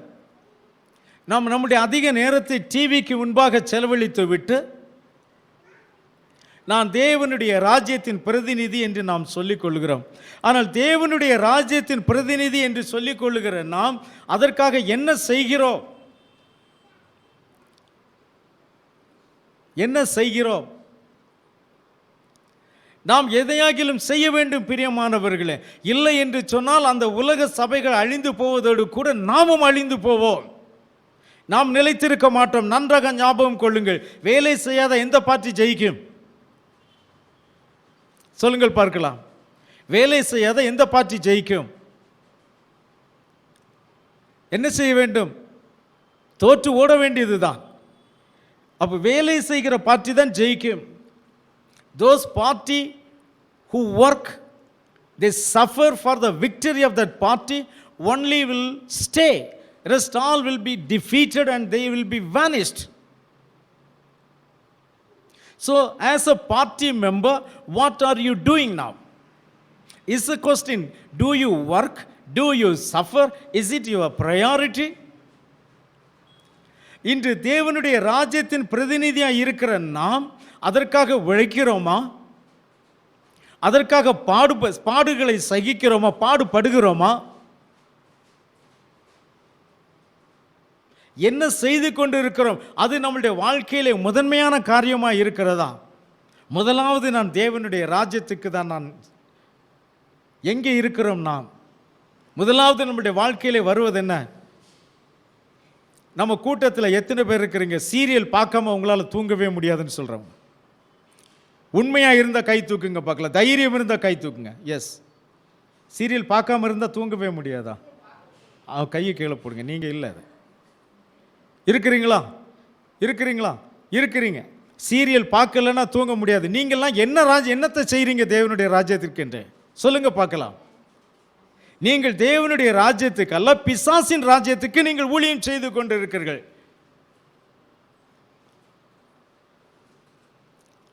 நாம் நம்முடைய அதிக நேரத்தை டிவிக்கு முன்பாக செலவழித்து விட்டு நான் தேவனுடைய ராஜ்யத்தின் பிரதிநிதி என்று நாம் சொல்லிக் கொள்கிறோம். ஆனால் தேவனுடைய ராஜ்யத்தின் பிரதிநிதி என்று சொல்லிக் கொள்ளுகிற நாம் அதற்காக என்ன செய்கிறோம்? என்ன செய்கிறோம்? நாம் எதையாகிலும் செய்ய வேண்டும் பிரியமானவர்களே. இல்லை என்று சொன்னால் அந்த உலக சபைகள் அழிந்து போவதோடு கூட நாமும் அழிந்து போவோம். நாம் நிலைத்திருக்க மாட்டோம். நன்றாக ஞாபகம் கொள்ளுங்கள். வேலை செய்யாத எந்த பார்ட்டி ஜெயிக்கும்? சொல்லுங்கள் பார்க்கலாம். வேலை செய்யாத எந்த பார்ட்டி ஜெயிக்கும்? என்ன செய்ய வேண்டும்? தோற்று ஓட வேண்டியதுதான். அப்போ வேலை செய்கிற பார்ட்டி தான் ஜெயிக்கும். Those party who work, they suffer for the victory of that party, only will stay. Rest all will be defeated and they will be vanished. So as a party member, what are you doing now? Is the question, do you work? Do you suffer? Is it your priority? இன்று தேவனுடைய ராஜ்யத்தின் பிரதிநிதியாக இருக்கிற நாம் அதற்காக உழைக்கிறோமா? அதற்காக பாடுகளை சகிக்கிறோமா? பாடுபடுகிறோமா? என்ன செய்து கொண்டு இருக்கிறோம்? அது நம்முடைய வாழ்க்கையிலே முதன்மையான காரியமாக இருக்கிறதா? முதலாவது நான் தேவனுடைய ராஜ்யத்துக்கு தான் நான் எங்கே இருக்கிறோம்? நாம் முதலாவது நம்முடைய வாழ்க்கையிலே வருவது என்ன? நம்ம கூட்டத்தில் எத்தனை பேர் இருக்கிறீங்க சீரியல் பார்க்காம உங்களால் தூங்கவே முடியாதுன்னு சொல்கிறோம்? உண்மையாக இருந்தால் கை தூக்குங்க பார்க்கலாம். தைரியம் இருந்தால் கை தூக்குங்க. எஸ். சீரியல் பார்க்காம இருந்தால் தூங்கவே முடியாதா? கையை கீழே போடுங்க. நீங்கள் இல்லை. இருக்கிறீங்களா? இருக்கிறீங்களா? இருக்கிறீங்க. சீரியல் பார்க்கலன்னா தூங்க முடியாது. நீங்கள்லாம் என்னத்தை செய்கிறீங்க தேவனுடைய ராஜ்யத்திற்கு என்று சொல்லுங்க பார்க்கலாம். நீங்கள் தேவனுடைய ராஜ்யத்துக்கு அல்ல, பிசாசின் ராஜ்யத்துக்கு நீங்கள் ஊழியம் செய்து கொண்டு இருக்கிறீர்கள்.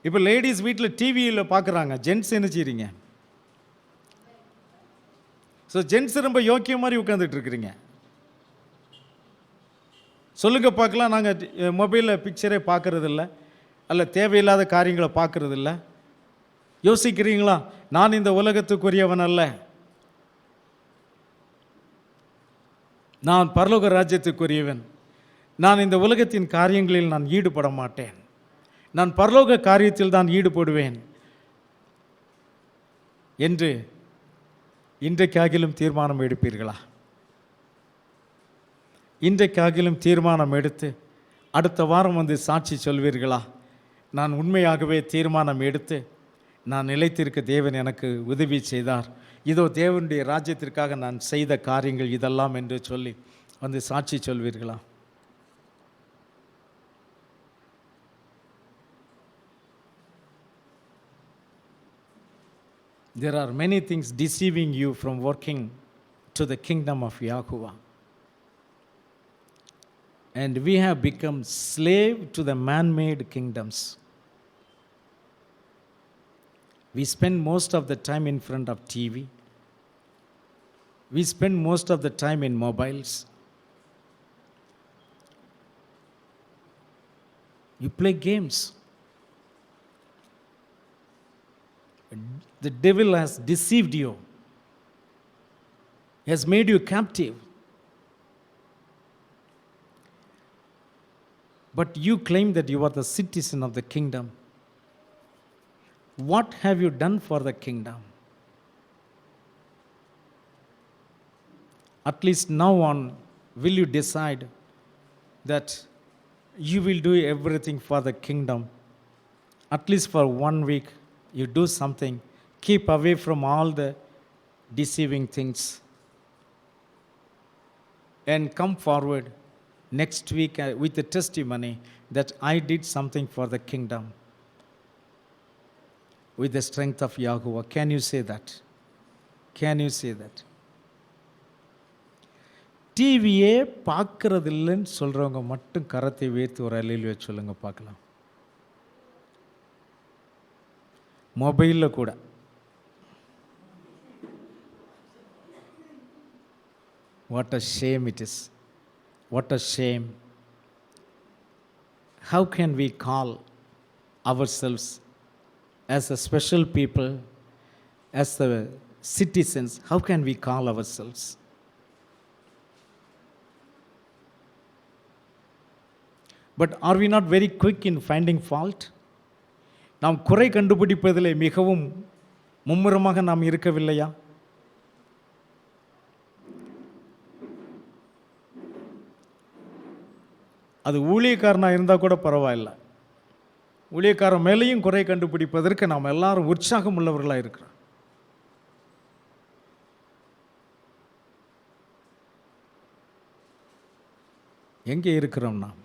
இப்போ லேடிஸ் வீட்டில் டிவியில் பார்க்குறாங்க, ஜென்ட்ஸ் என்ன செய்கிறீங்க? ஸோ ஜென்ட்ஸ் ரொம்ப யோக்கியம் மாதிரி உட்காந்துட்டு இருக்கிறீங்க. சொல்லுங்க பார்க்கலாம். நாங்கள் மொபைலில் பிக்சரே பார்க்கறதில்ல, அல்ல தேவையில்லாத காரியங்களை பார்க்கறதில்ல. யோசிக்கிறீங்களா? நான் இந்த உலகத்துக்குரியவன் அல்ல, நான் பரலோக ராஜ்யத்துக்குரியவன். நான் இந்த உலகத்தின் காரியங்களில் நான் ஈடுபட மாட்டேன், நான் பரலோக காரியத்தில் தான் ஈடுபடுவேன் என்று இன்றைக்காகிலும் தீர்மானம் எடுப்பீர்களா? இன்றைக்காகிலும் தீர்மானம் எடுத்து அடுத்த வாரம் வந்து சாட்சி சொல்வீர்களா? நான் உண்மையாகவே தீர்மானம் எடுத்து நான் நிலைத்திருக்க தேவன் எனக்கு உதவி செய்தார், இதோ தேவனுடைய ராஜ்யத்திற்காக நான் செய்த காரியங்கள் இதெல்லாம் என்று சொல்லி வந்து சாட்சி சொல்வீர்களா? There are many things deceiving you from working to the kingdom of Yahuwah. And we have become slave to the man-made kingdoms. We spend most of the time in front of TV. We spend most of the time in mobiles. You play games. The devil has deceived you. He has made you captive. But you claim that you are the citizen of the kingdom. What have you done for the kingdom? At least now on, will you decide that you will do everything for the kingdom? At least for 1 week, you do something. Keep away from all the deceiving things. And come forward next week with the testimony that I did something for the kingdom with the strength of Yahuwah. Can you say that? Can you say that? டிவியே பார்க்கறது இல்லைன்னு சொல்கிறவங்க மட்டும் கரத்தை உயர்த்தி ஒரு அல்லேலூயா சொல்லுங்க பார்க்கலாம். மொபைலில் கூட what a shame it is. What a shame. How can we call ourselves as a special people, as the citizens? How can we call ourselves? But are we not very quick in finding fault? நாம் குறை கண்டுபிடிப்பதிலே மிகவும் மும்முரமாக நாம் இருக்கவில்லையா? அது ஊழியக்காரனாக இருந்தால் கூட பரவாயில்ல. ஊழியக்காரன் மேலேயும் குறை கண்டுபிடிப்பதற்கு நாம் எல்லாரும் உற்சாகம் உள்ளவர்களாக இருக்கிறோம். எங்கே இருக்கிறோம் நாம்?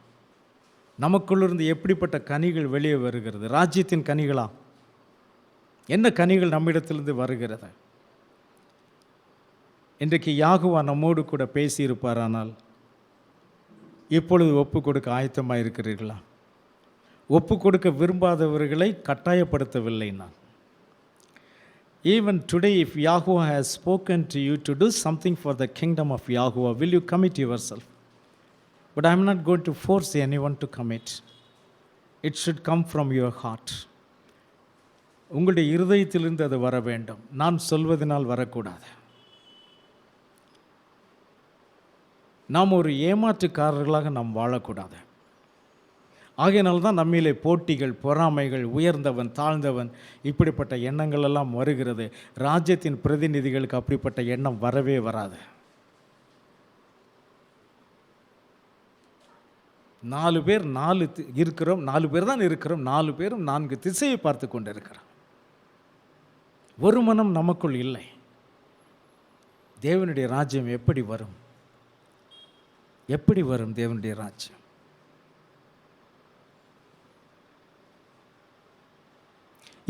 நமக்குள்ளிருந்து எப்படிப்பட்ட கனிகள் வெளியே வருகிறது? ராஜ்யத்தின் கனிகளா? என்ன கனிகள் நம்மிடத்திலிருந்து வருகிறது? இன்றைக்கு யாகுவா நம்மோடு கூட பேசியிருப்பாரானால் இப்பொழுது ஒப்பு கொடுக்க ஆயத்தமாக இருக்கிறீர்களா? ஒப்பு கொடுக்க விரும்பாதவர்களை கட்டாயப்படுத்தவில்லை நான். Even today, if Yahuwah has spoken to you to do something for the kingdom of Yahuwah, will you commit yourself? But I am not going to force anyone to commit. It should come from your heart. உங்களுடைய இருதயத்திலிருந்து அது வர வேண்டும். நான் சொல்வதனால் வரக்கூடாது. நாம் ஒரு ஏமாற்றுக்காரர்களாக நாம் வாழக்கூடாது. ஆகையினால்தான் நம்மிலே போட்டிகள், பொறாமைகள், உயர்ந்தவன் தாழ்ந்தவன் இப்படிப்பட்ட எண்ணங்கள் எல்லாம் வருகிறது. ராஜ்யத்தின் பிரதிநிதிகளுக்கு அப்படிப்பட்ட எண்ணம் வரவே வராது. 4 பேர் 4 இருக்கிறோம். 4 பேர் தான் இருக்கிறோம். 4 பேரும் 4 திசையை பார்த்து கொண்டு இருக்கிறோம். ஒரு மனம் நமக்குள் இல்லை. தேவனுடைய ராஜ்யம் எப்படி வரும்? எப்படி வரும் தேவனுடைய ராஜ்யம்?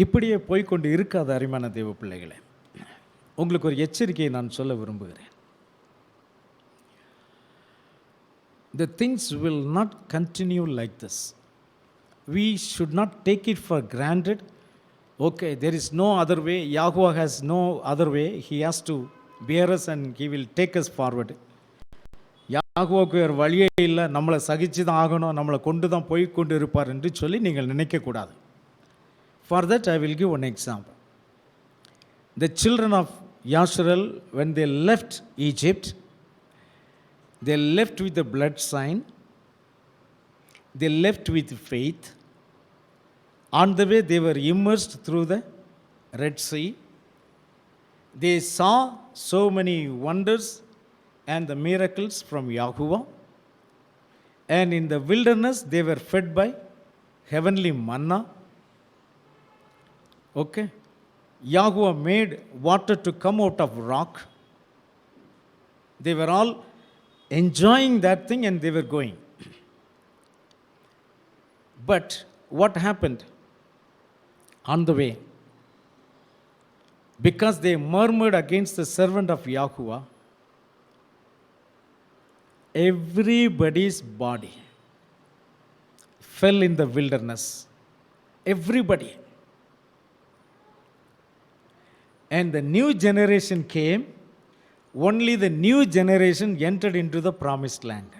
இப்படியே போய்கொண்டு இருக்காத அருமையான தேவ பிள்ளைகளே, உங்களுக்கு ஒரு எச்சரிக்கையை நான் சொல்ல விரும்புகிறேன். The things will not continue like this. We should not take it for granted. Okay, there is no other way. Yahuwah has no other way. He has to bear us and he will take us forward. யாகுவாவுக்கு வேறு வழியே இல்லை, நம்மளை சகிச்சு தான் ஆகணும், நம்மளை கொண்டு தான் போய் கொண்டு இருப்பார் என்று சொல்லி நீங்கள் நினைக்கக்கூடாது. For that I will give one example. The children of Yashrael, when they left Egypt, they left with the blood sign, they left with faith. On the way they were immersed through the Red Sea. They saw so many wonders and the miracles from Yahuwah. And in the wilderness they were fed by heavenly manna. Okay. Yahuwah made water to come out of rock. They were all enjoying that thing and they were going. But what happened on the way? because they murmured against the servant of Yahuwah, everybody's body fell in the wilderness. Everybody. And the new generation came. Only the new generation entered into the promised land.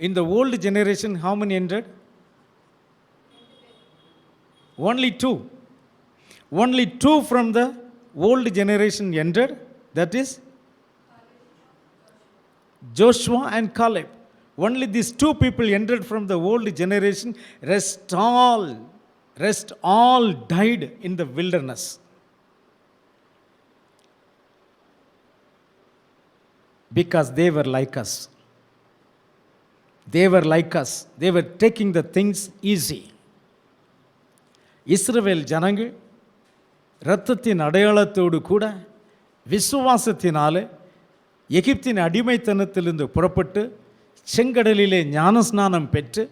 In the old generation, how many entered? Only two. Only two from the old generation entered. That is Joshua and Caleb. Only these two people entered from the old generation. Rest all died in the wilderness. Because they were like us. They were like us. They were taking the things easy. இஸ்ரவேல் ஜனங்கள் இரத்தத்தின் அடையாளத்தோடு கூட விசுவாசத்தினாலே எகிப்தின் அடிமைத்தனத்திலிருந்து புறப்பட்டு செங்கடலிலே ஞானஸ்நானம் பெற்று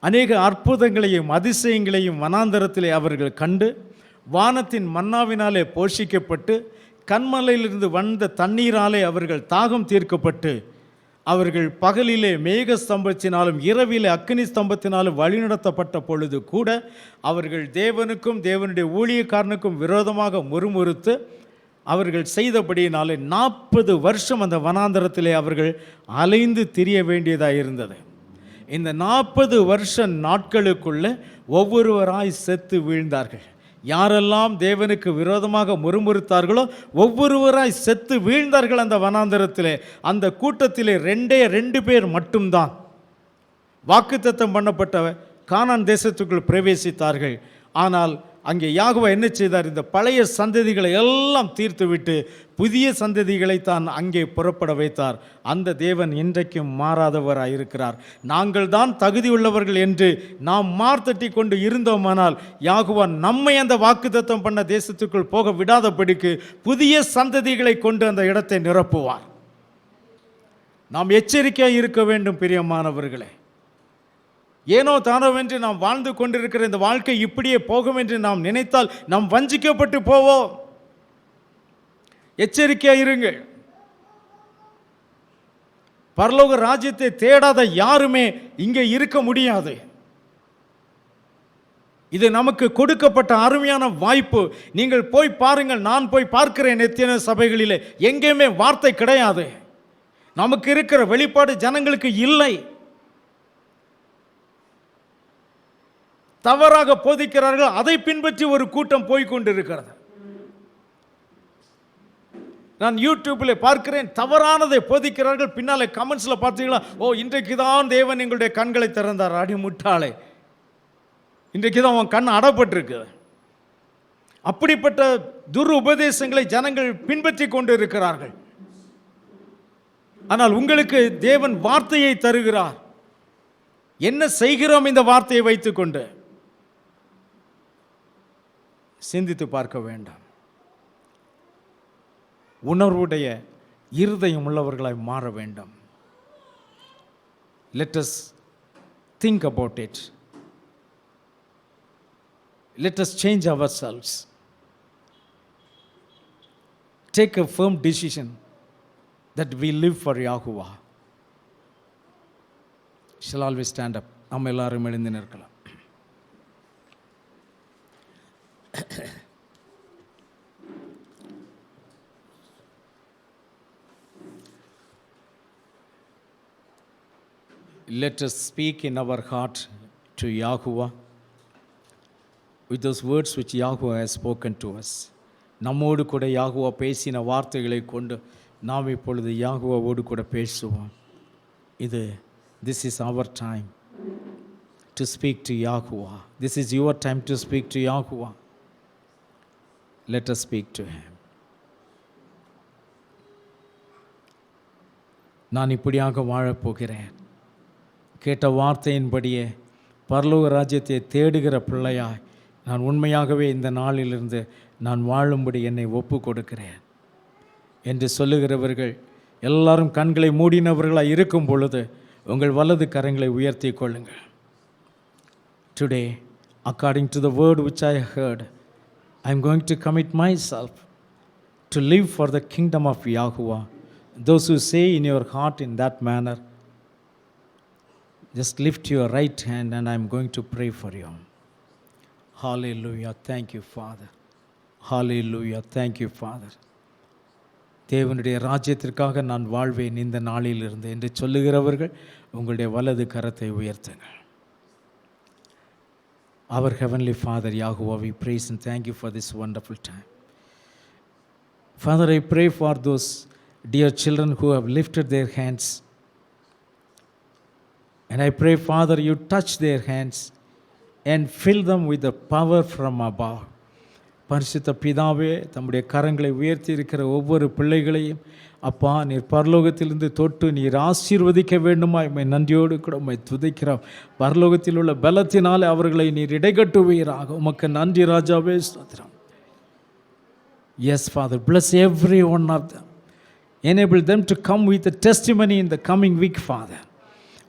அநேக அற்புதங்களையும் அதிசயங்களையும் வனாந்தரத்திலே அவர்கள் கண்டு வானத்தின் மன்னாவினாலே போஷிக்கப்பட்டு கன்மலையிலிருந்து வந்த தண்ணீராலே அவர்கள் தாகம் தீர்க்கப்பட்டு அவர்கள் பகலிலே மேக ஸ்தம்பத்தினாலும் இரவிலே அக்கினி ஸ்தம்பத்தினாலும் வழிநடத்தப்பட்ட பொழுது கூட அவர்கள் தேவனுக்கும் தேவனுடைய ஊழியக்காரனுக்கும் விரோதமாக முறுமுறுத்து அவர்கள் செய்தபடியினாலே 40 வருஷம் அந்த வனாந்தரத்திலே அவர்கள் அலைந்து திரிய வேண்டியதாக இருந்தது. இந்த 40 வருஷ நாட்களுக்குள்ள ஒவ்வொருவராய் செத்து வீழ்ந்தார்கள். யாரெல்லாம் தேவனுக்கு விரோதமாக முறுமுறுத்தார்களோ ஒவ்வொருவராய் செத்து வீழ்ந்தார்கள் அந்த வனாந்தரத்திலே. அந்த கூட்டத்திலே 2 பேர் மட்டும்தான் வாக்குத்தத்தம் பண்ணப்பட்ட கானான் தேசத்துக்குள் பிரவேசித்தார்கள். ஆனால் அங்கே யாகுவா என்ன செய்தார்? இந்த பழைய சந்ததிகளை எல்லாம் தீர்த்துவிட்டு புதிய சந்ததிகளை தான் அங்கே புறப்பட வைத்தார். அந்த தேவன் இன்றைக்கும் மாறாதவராக இருக்கிறார். நாங்கள் தான் தகுதியுள்ளவர்கள் என்று நாம் மார்த்தட்டி கொண்டு இருந்தோமானால் யாகுவா நம்மை அந்த வாக்குத்தத்தம் பண்ண தேசத்துக்குள் போக விடாதபடிக்கு புதிய சந்ததிகளை கொண்டு அந்த இடத்தை நிரப்புவார். நாம் எச்சரிக்கையாக இருக்க வேண்டும் பிரியமானவர்களே. ஏனோ தானோவென்று நாம் வாழ்ந்து கொண்டிருக்கிற இந்த வாழ்க்கை இப்படியே போகும் என்று நாம் நினைத்தால் நாம் வஞ்சிக்கப்பட்டு போவோம். எச்சரிக்கையாக இருங்கள். பரலோக ராஜ்யத்தை தேடாத யாருமே இங்கே இருக்க முடியாது. இது நமக்கு கொடுக்கப்பட்ட அருமையான வாய்ப்பு. நீங்கள் போய் பாருங்கள். நான் போய் பார்க்கிறேன் எத்தனை சபைகளிலே எங்கேயுமே வார்த்தை கிடையாது. நமக்கு இருக்கிற வெளிப்பாடு ஜனங்களுக்கு இல்லை. தவறாக போதிக்கிறார்கள். அதை பின்பற்றி ஒரு கூட்டம் போய்கொண்டிருக்கிறது. நான் யூடியூப்பில் பார்க்கிறேன், தவறானதை போதிக்கிறார்கள். பின்னாலே கமெண்ட்ஸில் பார்த்தீங்களா, ஓ இன்றைக்கு தான் தேவன் எங்களுடைய கண்களை திறந்தார். அடி முட்டாளே, இன்றைக்கு தான் அவன் கண் அடப்பட்டிருக்கு. அப்படிப்பட்ட துர் உபதேசங்களை ஜனங்கள் பின்பற்றி கொண்டு இருக்கிறார்கள். ஆனால் உங்களுக்கு தேவன் வார்த்தையை தருகிறார். என்ன செய்கிறோம் இந்த வார்த்தையை வைத்துக்கொண்டு? சிந்தித்து பார்க்க வேண்டாம். உணர்வுடைய இருதயம் உள்ளவர்களாய் மாற வேண்டும். Let us think about it. Let us change ourselves. Take a firm decision that we live for Yahuwah. Shall always stand up. நம்ம எல்லாரும் எழுந்து நிற்கலாம். Let us speak in our heart to Yahuwah with those words which Yahuwah has spoken to us. நம்மோடு கூட யாகுவா பேசின வார்த்தைகளை கொண்டு நாம் இப்பொழுது யாகுவாவோடு கூட பேசுவோம். This is our time to speak to Yahuwah. This is your time to speak to Yahuwah. Let us speak to him. நான் இப்படியாக வாழப்போகிறேன். கேட்ட வார்த்தையின்படியே பரலோக ராஜ்யத்தை தேடுகிற பிள்ளையாய் நான் உண்மையாகவே இந்த நாளிலிருந்து நான் வாழும்படி என்னை ஒப்பு கொடுக்கிறேன் என்று சொல்லுகிறவர்கள் எல்லாரும் கண்களை மூடினவர்களாக இருக்கும் பொழுது உங்கள் வலது கரங்களை உயர்த்தி கொள்ளுங்கள். Today according to the word which I heard, I am going to commit myself to live for the kingdom of Yahuwah. Those who say in your heart in that manner, just lift your right hand and I am going to pray for you. Hallelujah. Thank you, Father. Hallelujah. Thank you, Father. தேவனுடைய ராஜ்யத்திற்காக நான் வாழ்வேன் இந்த நாளிலிருந்து என்று சொல்லுகிறவர்கள் உங்களுடைய வலது கரத்தை உயர்த்துங்கள். Our Heavenly Father, Yahuwah, we praise and thank you for this wonderful time. Father, I pray for those dear children who have lifted their hands. And I pray, Father, you touch their hands and fill them with the power from above. பரிசுத்த பிதாவே, தம்முடைய கரங்களை உயர்த்தி இருக்கிற ஒவ்வொரு பிள்ளைகளையும் அப்பா நீர் பரலோகத்திலிருந்து தொட்டு நீர் ஆசீர்வதிக்க வேண்டுமா உம்மை நன்றியோடு கூட உம்மை துதிக்கிறோம். பரலோகத்தில் உள்ள பலத்தினாலே அவர்களை நீர் இடைகட்டுவீராக. உமக்கு நன்றி ராஜாவே, ஸ்தோத்திரம். Yes, Father, bless every one of them. Enable them to come with a testimony in the coming week, Father.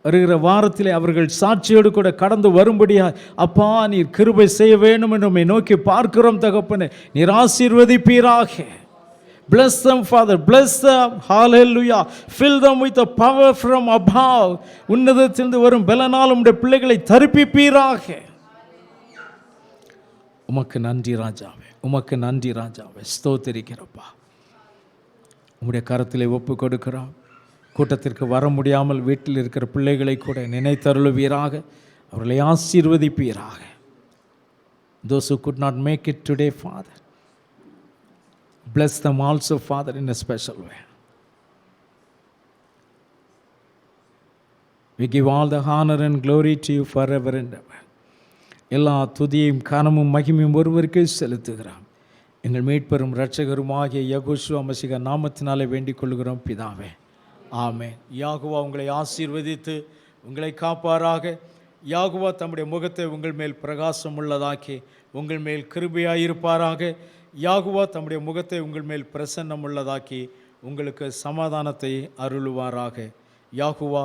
வருகிற வாரத்திலே அவர்கள் சாட்சியோடு கூட கடந்து வரும்படியா அப்பா நீர் கிருபை செய்ய வேண்டும் என்று உம்மை நோக்கி பார்க்கிறோம் தகப்பனே. நீர் ஆசீர்வதிப்பீராக. Bless them, Father. Bless them. Hallelujah. Fill them with the power from above. உன்னதத்திலிருந்து வரும் பலனால் உம்முடைய பிள்ளைகளை தரிப்பிப்பீராக. உமக்கு நன்றி ராஜாவே, உமக்கு நன்றி ராஜாவே, ஸ்தோத்திரிக்கிறப்பா. உம்முடைய கரத்திலே ஒப்பு கொடுக்கிறோம். கூட்டத்திற்கு வர முடியாமல் வீட்டில் இருக்கிற பிள்ளைகளை கூட நினைத்தருளுவீராக, அவர்களை ஆசீர்வதிப்பீராக. Those who could not make it today, Father, bless them also, Father, in a special way. We give all the honor and glory to you forever and ever. எல்லா துதியையும் கனமும் மகிமையும் ஒருவருக்கே செலுத்துகிறோம். எங்கள் மீட்பெரும் இரட்சகருமாகிய யெகோஷுவா மசிஹா நாமத்தினாலே வேண்டிக் கொள்கிறோம் பிதாவே. ஆமென். யாகுவா உங்களை ஆசீர்வதித்து உங்களை காப்பாராக. யாகுவா தம்முடைய முகத்தை உங்கள் மேல் பிரகாசம் உள்ளதாக்கி உங்கள் மேல் கிருபையாயிருப்பாராக. யாகுவா தம்முடைய முகத்தை உங்கள் மேல் பிரசன்னம் உள்ளதாக்கி உங்களுக்கு சமாதானத்தை அருளுவாராக. யாகுவா